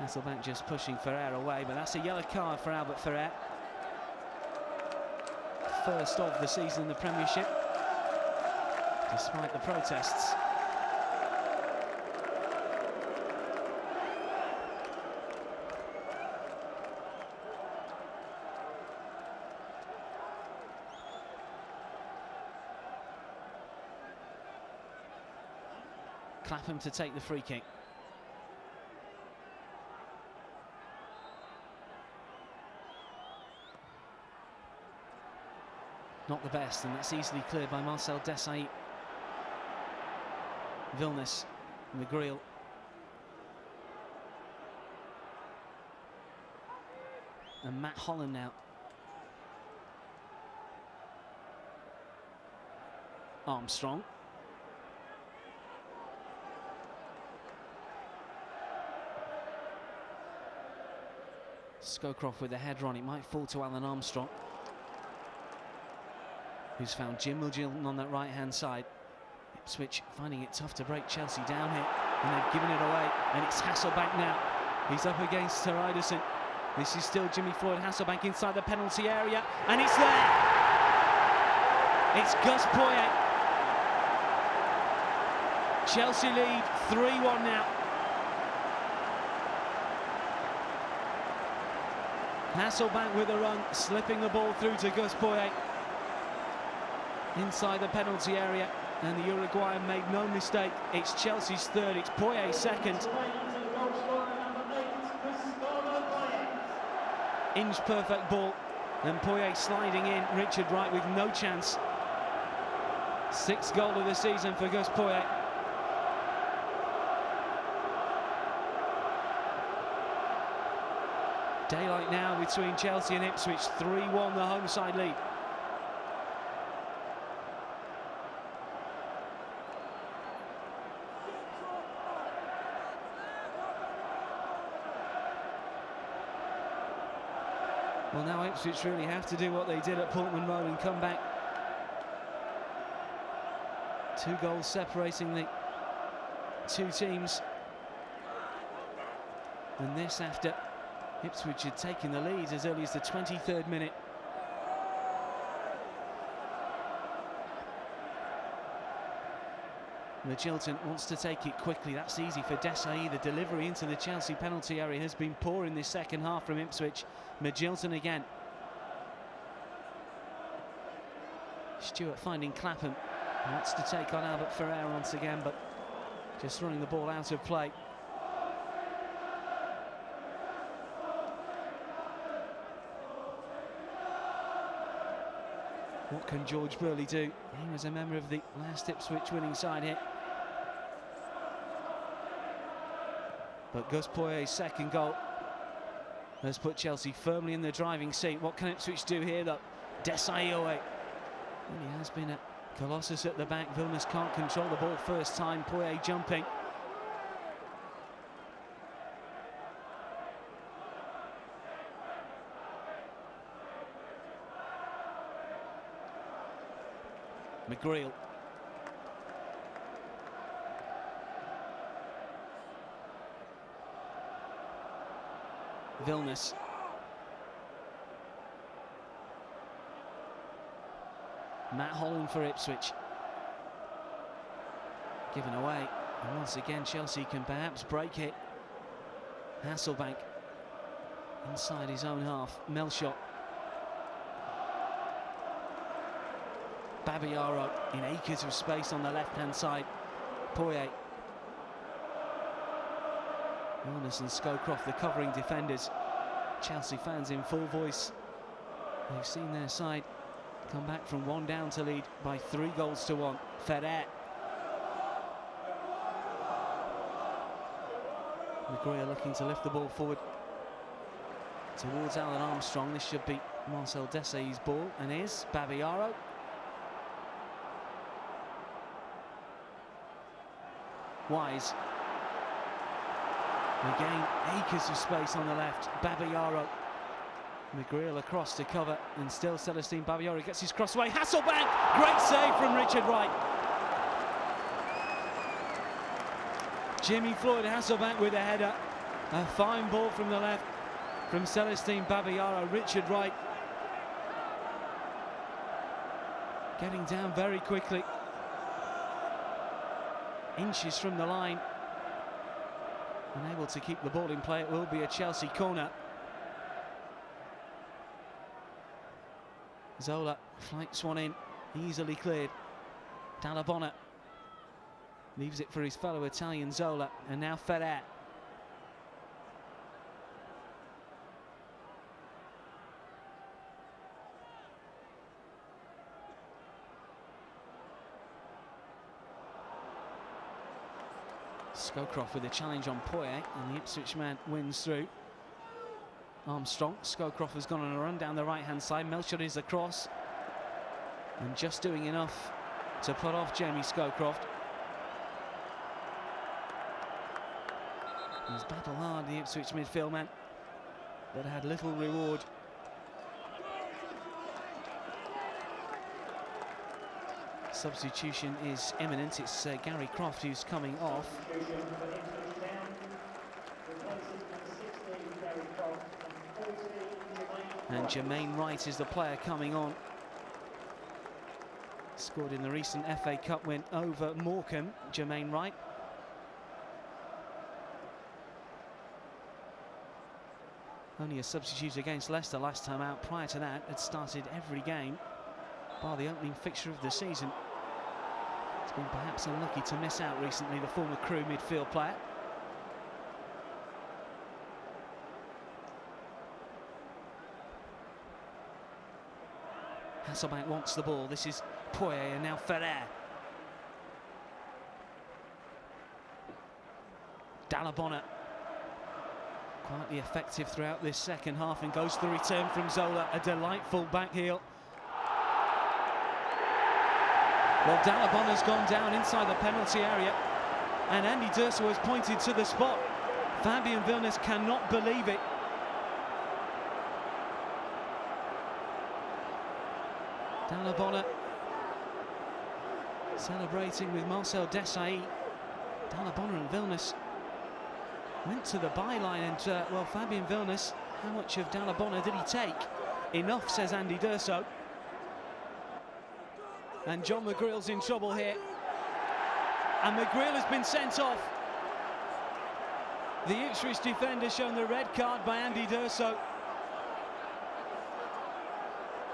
Hasselbank just pushing Ferrer away, but that's a yellow card for Albert Ferrer. First of the season in the Premiership, despite the protests. Clapham to take the free kick. Not the best, and that's easily cleared by Marcel Desailly. Vilnius, McGreal. And Matt Holland now. Armstrong. Scowcroft with the header on, it might fall to Alan Armstrong, who's found Jim Milgilton on that right-hand side. Ipswich finding it tough to break Chelsea down here, and they've given it away, and it's Hasselbank now. He's up against Sir Iderson. This is still Jimmy Floyd. Hasselbank inside the penalty area, and it's there! It's Gus Poyet. Chelsea lead 3-1 now. Hasselbank with a run, slipping the ball through to Gus Poyet inside the penalty area, and the Uruguayan made no mistake. It's Chelsea's third, it's Poyet's second. Inch perfect ball, and Poyet sliding in. Richard Wright with no chance. Sixth goal of the season for Gus Poyet. Daylight now between Chelsea and Ipswich. 3-1 the home side lead. Well, now Ipswich really have to do what they did at Portman Road and come back. 2 goals separating the two teams. And this after Ipswich had taken the lead as early as the 23rd minute. Milgilton wants to take it quickly. That's easy for Desai. The delivery into the Chelsea penalty area has been poor in this second half from Ipswich. Milgilton again. Stewart finding Clapham. Wants to take on Albert Ferrer once again, but just throwing the ball out of play. What can George Burley do? He was a member of the last Ipswich winning side here. But Gus Poyet's second goal has put Chelsea firmly in the driving seat. What can Ipswich do here though? Desai away. Really has been a colossus at the back. Vilnius can't control the ball first time. Poyet jumping. McGreal. Vilnius. Matt Holland for Ipswich. Given away. And once again, Chelsea can perhaps break it. Hasselbank inside his own half. Melshot. Babayaro in acres of space on the left-hand side. Poyet. Vilnius and Scowcroft, the covering defenders. Chelsea fans in full voice. They've seen their side come back from 1 down to lead by 3 goals to 1. Ferrer. McGreal looking to lift the ball forward towards Alan Armstrong. This should be Marcel Desai's ball, and is Babayaro. Wise. Again, acres of space on the left. Babayaro. McGreal across to cover, and still Celestine Babayaro gets his cross away. Hasselbank! Great save from Richard Wright. Jimmy Floyd Hasselbank with a header. A fine ball from the left from Celestine Babayaro. Richard Wright getting down very quickly. Inches from the line. Unable to keep the ball in play. It will be a Chelsea corner. Zola flights one in, easily cleared. Dallabonna leaves it for his fellow Italian Zola, and now Ferrer. Scowcroft with a challenge on Poyet, and the Ipswich man wins through. Armstrong. Scowcroft has gone on a run down the right-hand side. Melchor is across, and just doing enough to put off Jamie Scowcroft. He's battled hard, the Ipswich midfield man. but had little reward. Substitution is imminent. It's Gary Croft who's coming off. And Jermaine Wright is the player coming on. Scored in the recent FA Cup win over Morecambe, Jermaine Wright. Only a substitute against Leicester last time out. Prior to that, had started every game, bar the opening fixture of the season. He's been perhaps unlucky to miss out recently, the former Crewe midfield player. Hasselbank wants the ball. This is Poyet and now Ferrer. Dalabona quietly effective throughout this second half, and goes to the return from Zola. A delightful back heel. Well, Dalabona's gone down inside the penalty area, and Andy D'Urso has pointed to the spot. Fabian Vilnes cannot believe it. Dalabona celebrating with Marcel Desailly. Dalabona and Vilnes went to the byline, and well, Fabian Vilnes, how much of Dalabona did he take? Enough, says Andy D'Urso. And John McGreal's in trouble here. And McGreal has been sent off. The Ipswich defender shown the red card by Andy D'Urso.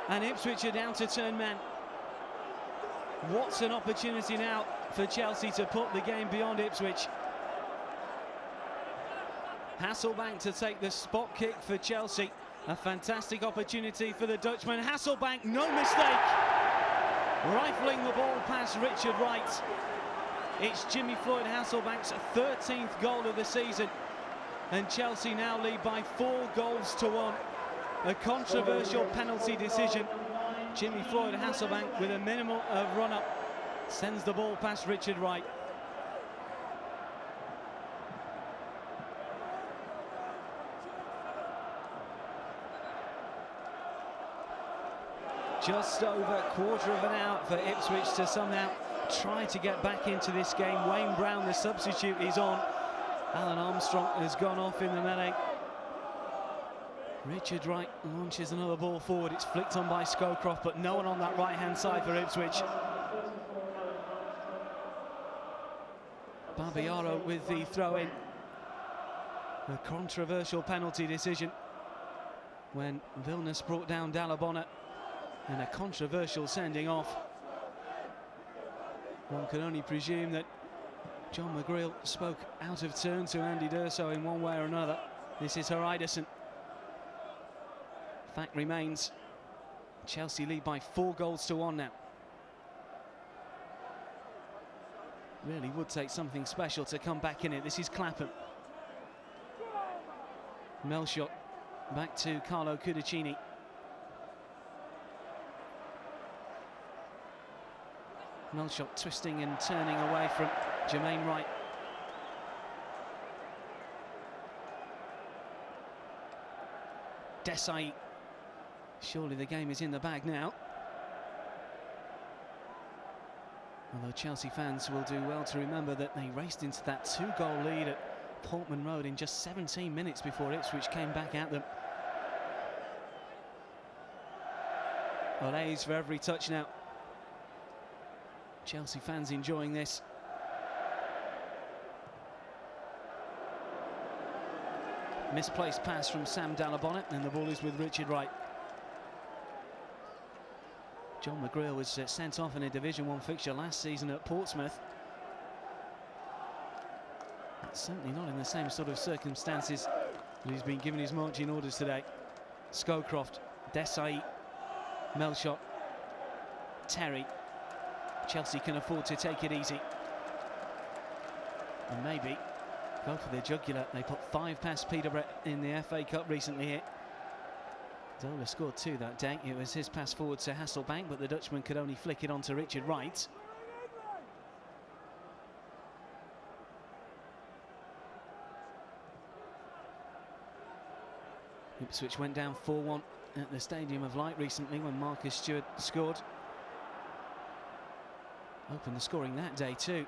And Ipswich are down to turn man. What's an opportunity now for Chelsea to put the game beyond Ipswich. Hasselbank to take the spot kick for Chelsea. A fantastic opportunity for the Dutchman. Hasselbank, no mistake. Rifling the ball past Richard Wright. It's Jimmy Floyd Hasselbank's 13th goal of the season. And Chelsea now lead by 4 goals to 1. A controversial penalty decision. Jimmy Floyd Hasselbank, with a minimal of run-up, sends the ball past Richard Wright. Just over a quarter of an hour for Ipswich to somehow try to get back into this game. Wayne Brown, the substitute, is on. Alan Armstrong has gone off in the melee. Richard Wright launches another ball forward. It's flicked on by Scowcroft, but no one on that right-hand side for Ipswich. Barbiaro with the throw-in. A controversial penalty decision when Vilnes brought down Dalabona, and a controversial sending off. One can only presume that John McGreal spoke out of turn to Andy D'Urso in one way or another. This is Haridason. Fact remains, Chelsea lead by 4 goals to 1 now. Really would take something special to come back in it. This is Clapham. Melshot back to Carlo Cudicini. Melshot twisting and turning away from Jermaine Wright. Desai. Surely the game is in the bag now. Although Chelsea fans will do well to remember that they raced into that 2-goal lead at Portman Road in just 17 minutes before Ipswich came back at them. Olays for every touch now. Chelsea fans enjoying this. Misplaced pass from Sam Dalabona, and the ball is with Richard Wright. John McGreal was sent off in a Division 1 fixture last season at Portsmouth. That's certainly not in the same sort of circumstances that he's been given his marching orders today. Scowcroft, Desai, Melshot, Terry. Chelsea can afford to take it easy. And maybe go for the jugular. They put 5 past Peterborough in the FA Cup recently here. Zola scored 2 that day. It was his pass forward to Hasselbank, but the Dutchman could only flick it onto Richard Wright. Ipswich went down 4-1 at the Stadium of Light recently when Marcus Stewart scored. Opened the scoring that day too.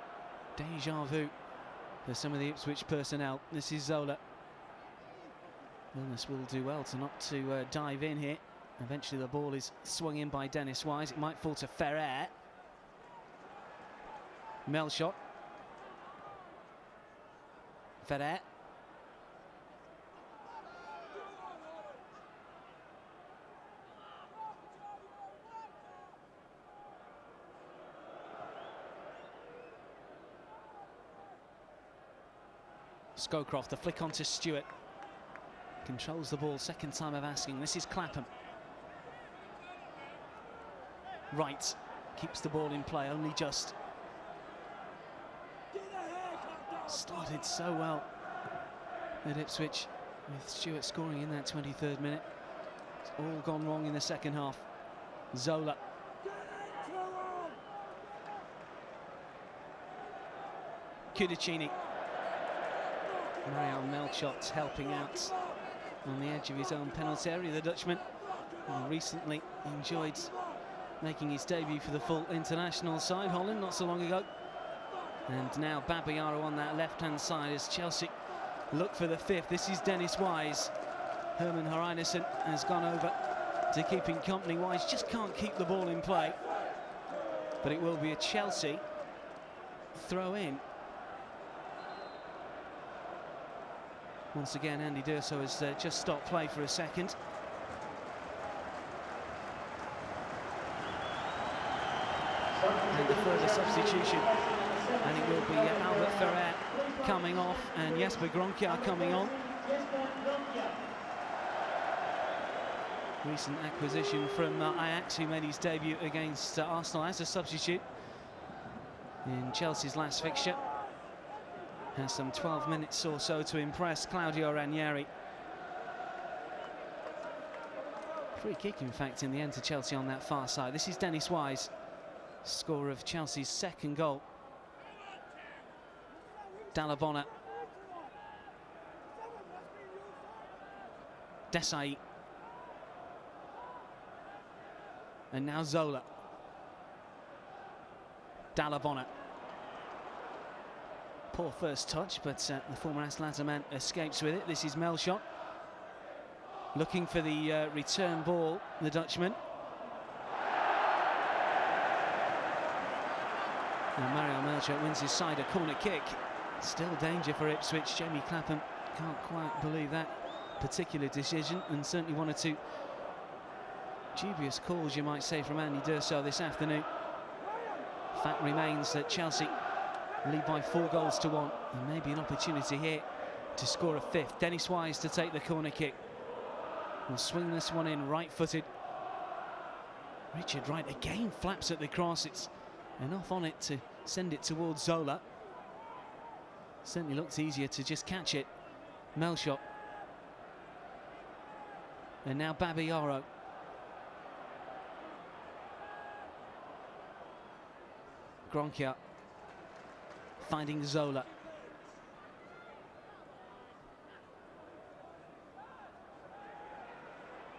Deja vu for some of the Ipswich personnel. This is Zola. Milnes will do well to not to dive in here. Eventually the ball is swung in by Dennis Wise. It might fall to Ferrer. Melshot. Ferrer. Scowcroft, the flick onto Stewart. Controls the ball, second time of asking. This is Clapham. Wright keeps the ball in play, only just. Started so well at Ipswich with Stewart scoring in that 23rd minute. It's all gone wrong in the second half. Zola. Cudicini. Mario Melchot helping out on the edge of his own penalty area, the Dutchman, who recently enjoyed making his debut for the full international side, Holland, not so long ago. And now Babayaro on that left-hand side as Chelsea look for the fifth. This is Dennis Wise. Herman Harainissen has gone over to keeping company. Wise just can't keep the ball in play. But it will be a Chelsea throw-in. Once again, Andy D'Urso has just stopped play for a second. And a further substitution. And it will be Albert Ferrer coming off and Jesper Gronkia coming on. Recent acquisition from Ajax, who made his debut against Arsenal as a substitute in Chelsea's last fixture. Has some 12 minutes or so to impress Claudio Ranieri. Free kick, in fact, in the end to Chelsea on that far side. This is Dennis Wise, scorer of Chelsea's second goal. Dallabonna. Desai. And now Zola. Dallabonna. Poor first touch, but the former Atalanta man escapes with it. This is Melshot. Looking for the return ball, the Dutchman. Now Mario Melchot wins his side a corner kick. Still danger for Ipswich. Jamie Clapham can't quite believe that particular decision, and certainly one or two dubious calls, you might say, from Andy D'Urso this afternoon. Fact remains that Chelsea lead by 4-1, and maybe an opportunity here to score a fifth. Dennis Wise to take the corner kick. Will swing this one in right-footed. Richard Wright again flaps at the cross. It's enough on it to send it towards Zola. Certainly looks easier to just catch it. Melshot. And now Babayaro. Gronkia finding Zola.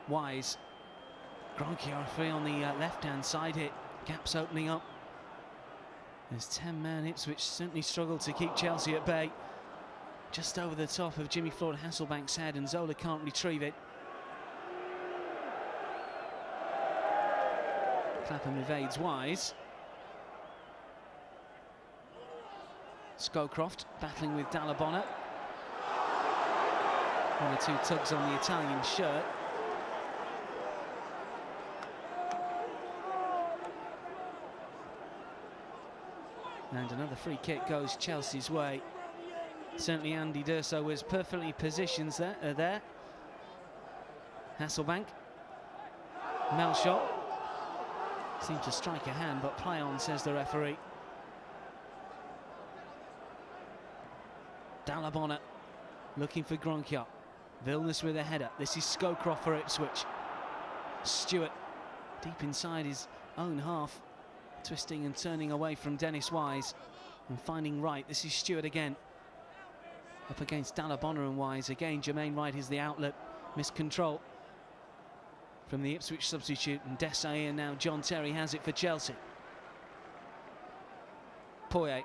Wise. Gronkia free on the left-hand side here. Gaps opening up. There's 10-man Ipswich certainly struggled to keep Chelsea at bay. Just over the top of Jimmy Floyd Hasselbank's head, and Zola can't retrieve it. Clapham evades Wise. Scowcroft battling with Dallabonna. One or two tugs on the Italian shirt. And another free kick goes Chelsea's way. Certainly Andy D'Urso was perfectly positioned there. Hasselbank. Melshot. Seemed to strike a hand, but play on, says the referee. Dallabonna looking for Gronkia. Vilnius with a header. This is Scowcroft for Ipswich. Stewart deep inside his own half, twisting and turning away from Dennis Wise and finding Wright. This is Stewart again. Up against Dallabonna and Wise. Again, Jermaine Wright is the outlet Missed control from the Ipswich substitute, and Desai, and now John Terry has it for Chelsea. Poyet.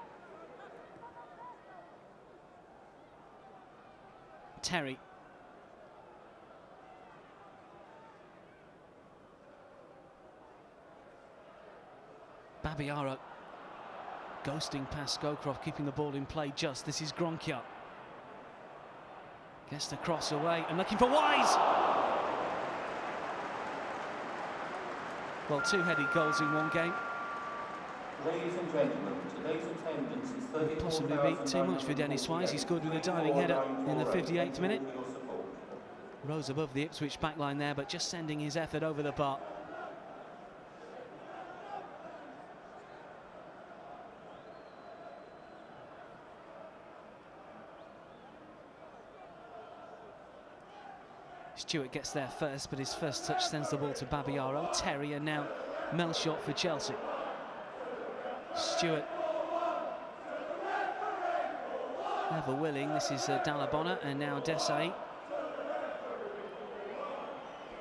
Terry. Babiaro. Ghosting past Scowcroft, keeping the ball in play just. This is Gronkia. Gets the cross away and looking for Wise. Well, 2 headed goals in one game. Ladies and gentlemen, today's attendance is 34,000. Possibly be too much for Dennis Wise. He scored with a diving header in the 58th minute. Rose above the Ipswich backline there, but just sending his effort over the bar. Stewart gets there first, but his first touch sends the ball to Babiaro. Terry, and now Melshot for Chelsea. Stewart. Ever willing, this is Dalabona, and now Desai.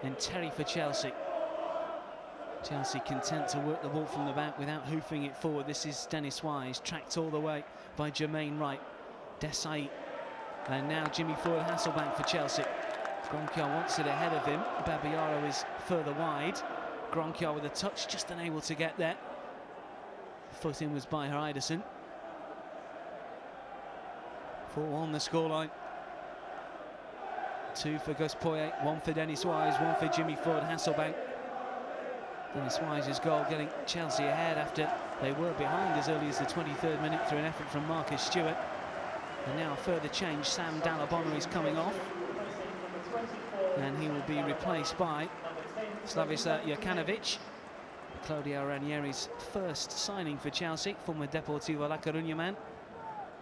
And Terry for Chelsea. Chelsea content to work the ball from the back without hoofing it forward. This is Dennis Wise, tracked all the way by Jermaine Wright. Desai, and now Jimmy Floyd Hasselbank for Chelsea. Gronkia wants it ahead of him. Babiaro is further wide. Gronkia with a touch, just unable to get there. Foot in was by Heiderson. 4-1 the scoreline. 2 for Gus Poyet, 1 for Dennis Wise, 1 for Jimmy Floyd Hasselbank. Dennis Wise's goal getting Chelsea ahead after they were behind as early as the 23rd minute through an effort from Marcus Stewart. And now a further change. Sam Dalabona is coming off, and he will be replaced by Slavica Jokanovic, Claudio Ranieri's first signing for Chelsea, former Deportivo La Coruña man.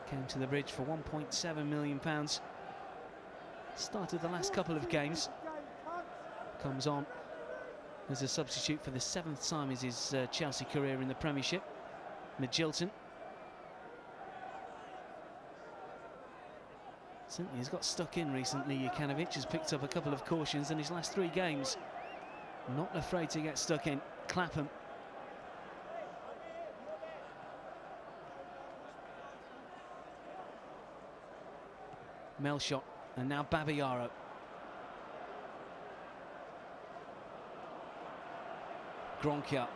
Came to the bridge for £1.7 million. Started the last couple of games. Comes on as a substitute for the 7th time is his Chelsea career in the Premiership. Magilton. Certainly he's got stuck in recently. Jokanovic has picked up a couple of cautions in his last 3 games. Not afraid to get stuck in. Clapham. Melshot, and now Babiaro. Gronkia.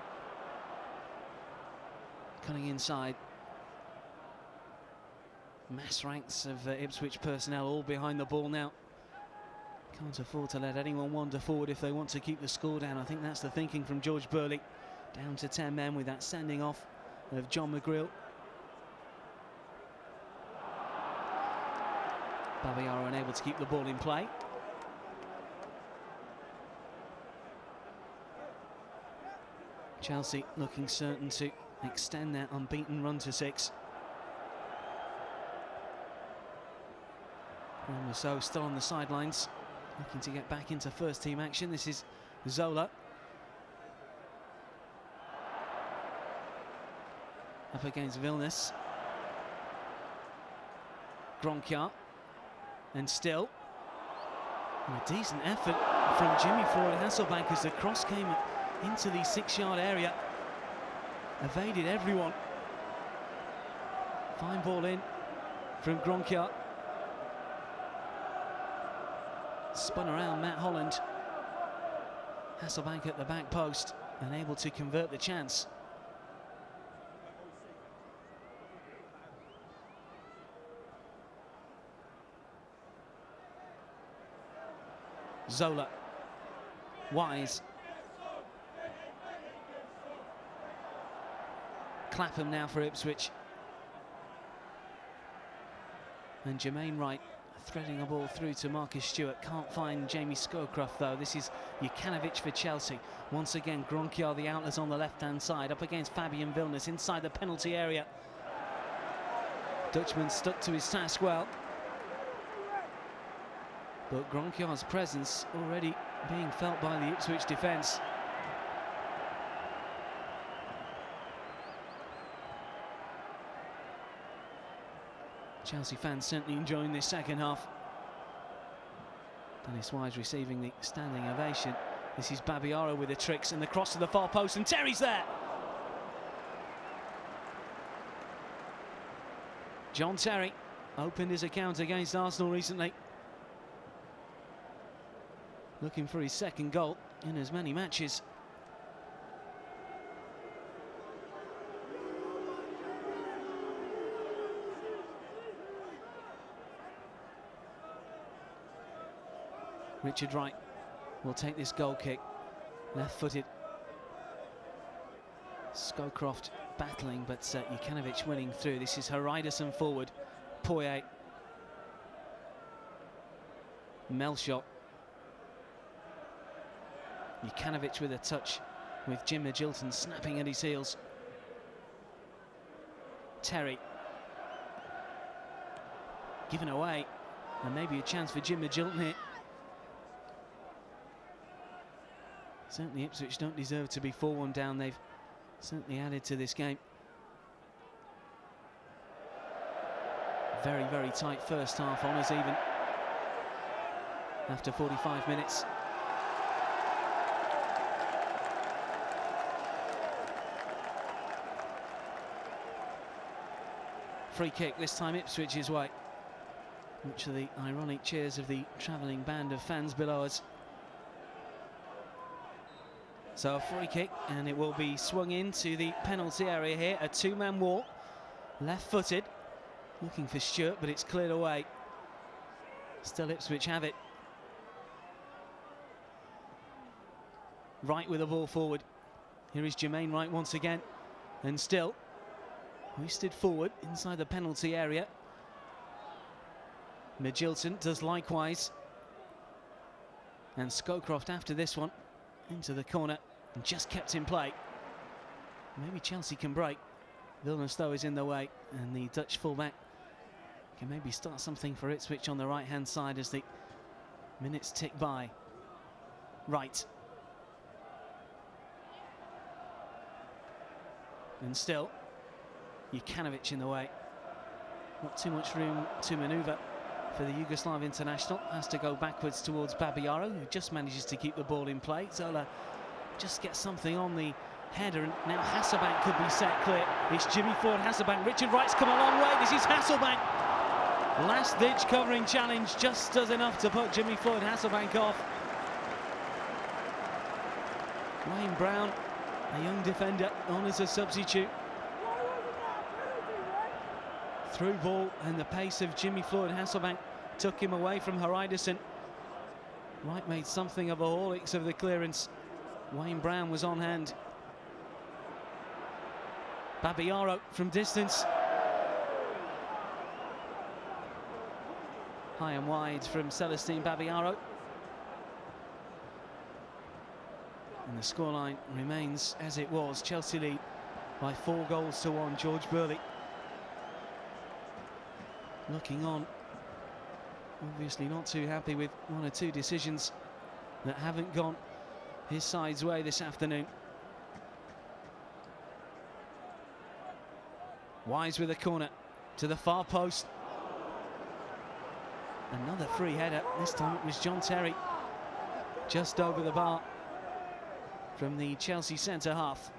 Cutting inside. Mass ranks of Ipswich personnel all behind the ball now. Can't afford to let anyone wander forward if they want to keep the score down. I think that's the thinking from George Burley. Down to 10 men with that sending off of John McGreal. Babiaro unable to keep the ball in play. Chelsea looking certain to extend their unbeaten run to 6. Rousseau still on the sidelines, looking to get back into first team action. This is Zola. Up against Vilnius. Gronkia. And still. And a decent effort from Jimmy Floyd Hasselbank as the cross came into the 6-yard area. Evaded everyone. Fine ball in from Gronkia. Spun around Matt Holland. Hasselbank at the back post, unable to convert the chance. Zola. Wise. Clapham now for Ipswich. And Jermaine Wright threading a ball through to Marcus Stewart. Can't find Jamie Scowcroft though. This is Jokanovic for Chelsea. Once again, Gronkia, the outlet on the left-hand side, up against Fabian Vilnius inside the penalty area. Dutchman stuck to his task well. But Gronkia's presence already being felt by the Ipswich defence. Chelsea fans certainly enjoying this second half. Dennis Wise receiving the standing ovation. This is Babiaro with the tricks and the cross to the far post, and Terry's there. John Terry opened his account against Arsenal recently, looking for his second goal in as many matches. Richard Wright will take this goal kick, left-footed. Scowcroft battling, but Jukanovic winning through. This is Haridason forward, Poirier, Melshot, Jukanovic with a touch, with Jim Magilton snapping at his heels. Terry given away, and maybe a chance for Jim Magilton here. Certainly Ipswich don't deserve to be 4-1 down. They've certainly added to this game. Very, very tight first half, honours even after 45 minutes. Free kick, this time Ipswich's way. Much of the ironic cheers of the travelling band of fans below us. So a free kick, and it will be swung into the penalty area here. A two-man wall, left-footed, looking for Stewart, but it's cleared away. Still Ipswich have it. Wright with the ball forward. Here is Jermaine Wright once again, and still hoisted forward inside the penalty area. Magilton does likewise, and Scowcroft after this one into the corner and just kept in play. Maybe Chelsea can break. Villeneuve is in the way, and the Dutch fullback can maybe start something for Ipswich on the right-hand side as the minutes tick by. Right. And still, Jukanovic in the way. Not too much room to manoeuvre for the Yugoslav international. Has to go backwards towards Babiaro, who just manages to keep the ball in play. Zola just gets something on the header, and now Hasselbank could be set clear. It's Jimmy Floyd Hasselbank. Richard Wright's come a long way. This is Hasselbank. Last-ditch covering challenge just does enough to put Jimmy Floyd Hasselbank off. Wayne Brown, a young defender, on as a substitute. Through ball, and the pace of Jimmy Floyd Hasselbank took him away from Haridason. Wright made something of a Horlicks of the clearance. Wayne Brown was on hand. Babiaro from distance. High and wide from Celestine Babiaro. And the scoreline remains as it was. Chelsea lead by 4-1. George Burley looking on, obviously not too happy with one or two decisions that haven't gone his side's way this afternoon. Wise with a corner to the far post. Another free header. This time it was John Terry just over the bar from the Chelsea centre half.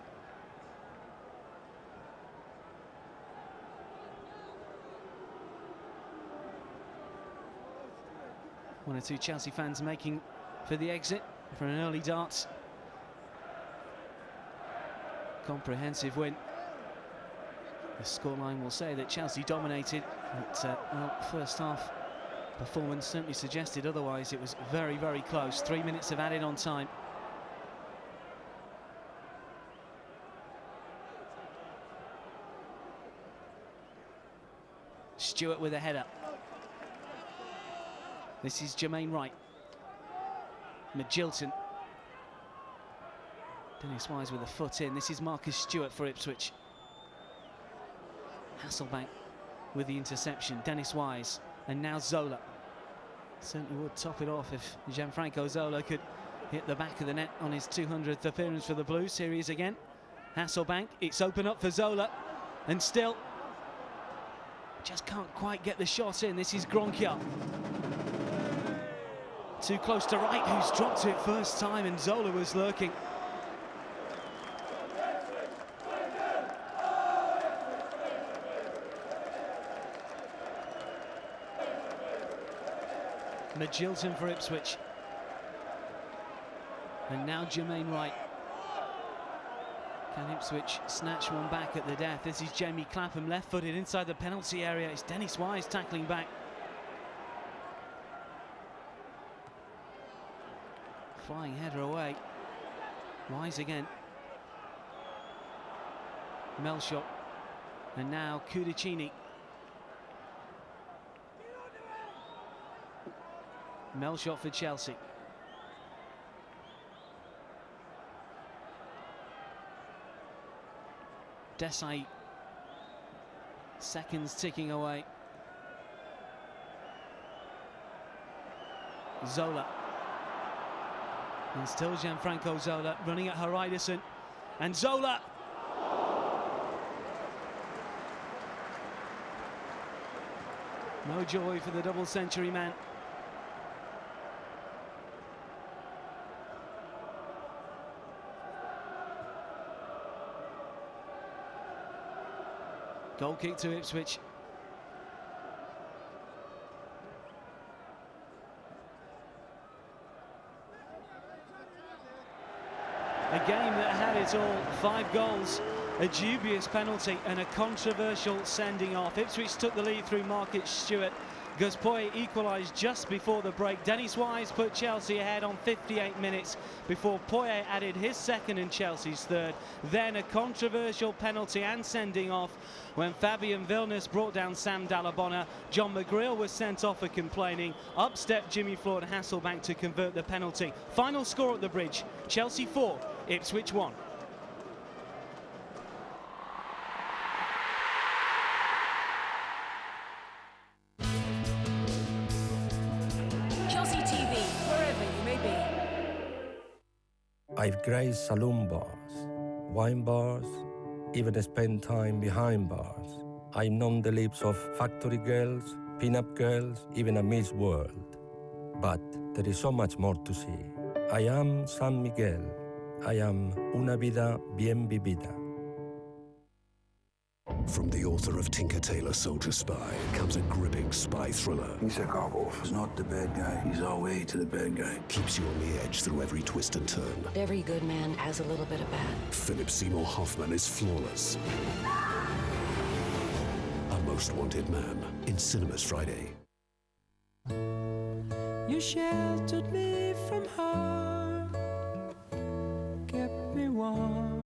One or two Chelsea fans making for the exit for an early dart. Comprehensive win. The scoreline will say that Chelsea dominated, but well, first half performance certainly suggested otherwise. It was very, very close. 3 minutes of added on time. Stewart with a header. This is Jermaine Wright. Magilton. Dennis Wise with a foot in. This is Marcus Stewart for Ipswich. Hasselbank with the interception. Dennis Wise. And now Zola. Certainly would top it off if Gianfranco Zola could hit the back of the net on his 200th appearance for the Blues. Here he is again. Hasselbank. It's open up for Zola. And still just can't quite get the shot in. This is Gronkia. too close to Wright, who's dropped it first time, and Zola was lurking. Magilton for Ipswich. And now Jermaine Wright. Can Ipswich snatch one back at the death? This is Jamie Clapham, left-footed inside the penalty area. It's Dennis Wise tackling back. Flying header away. Wise again. Melshot. And now Cudicini. Melshot for Chelsea. Desai. Seconds ticking away. Zola. And still Gianfranco Zola running at Hariderson. And Zola. No joy for the double century man. Goal kick to Ipswich. A game that had it all, 5 goals, a dubious penalty and a controversial sending off. Ipswich took the lead through Marcus Stewart. Guspoye equalised just before the break. Dennis Wise put Chelsea ahead on 58 minutes before Poyet added his second and Chelsea's third. Then a controversial penalty and sending off when Fabian Vilnius brought down Sam Dallabona. John McGreal was sent off for complaining. Up stepped Jimmy Floyd Hasselbank to convert the penalty. Final score at the Bridge, Chelsea 4, Ipswich 1. Chelsea TV, wherever you may be. I've grazed saloon bars, wine bars, even spent time behind bars. I've known the lips of factory girls, pin-up girls, even a Miss World. But there is so much more to see. I am San Miguel. I am una vida bien vivida. From the author of Tinker Tailor Soldier Spy comes a gripping spy thriller. Isakov is not the bad guy. He's our way to the bad guy. Keeps you on the edge through every twist and turn. Every good man has a little bit of bad. Philip Seymour Hoffman is flawless. A Most Wanted Man in cinemas Friday. You sheltered me from harm.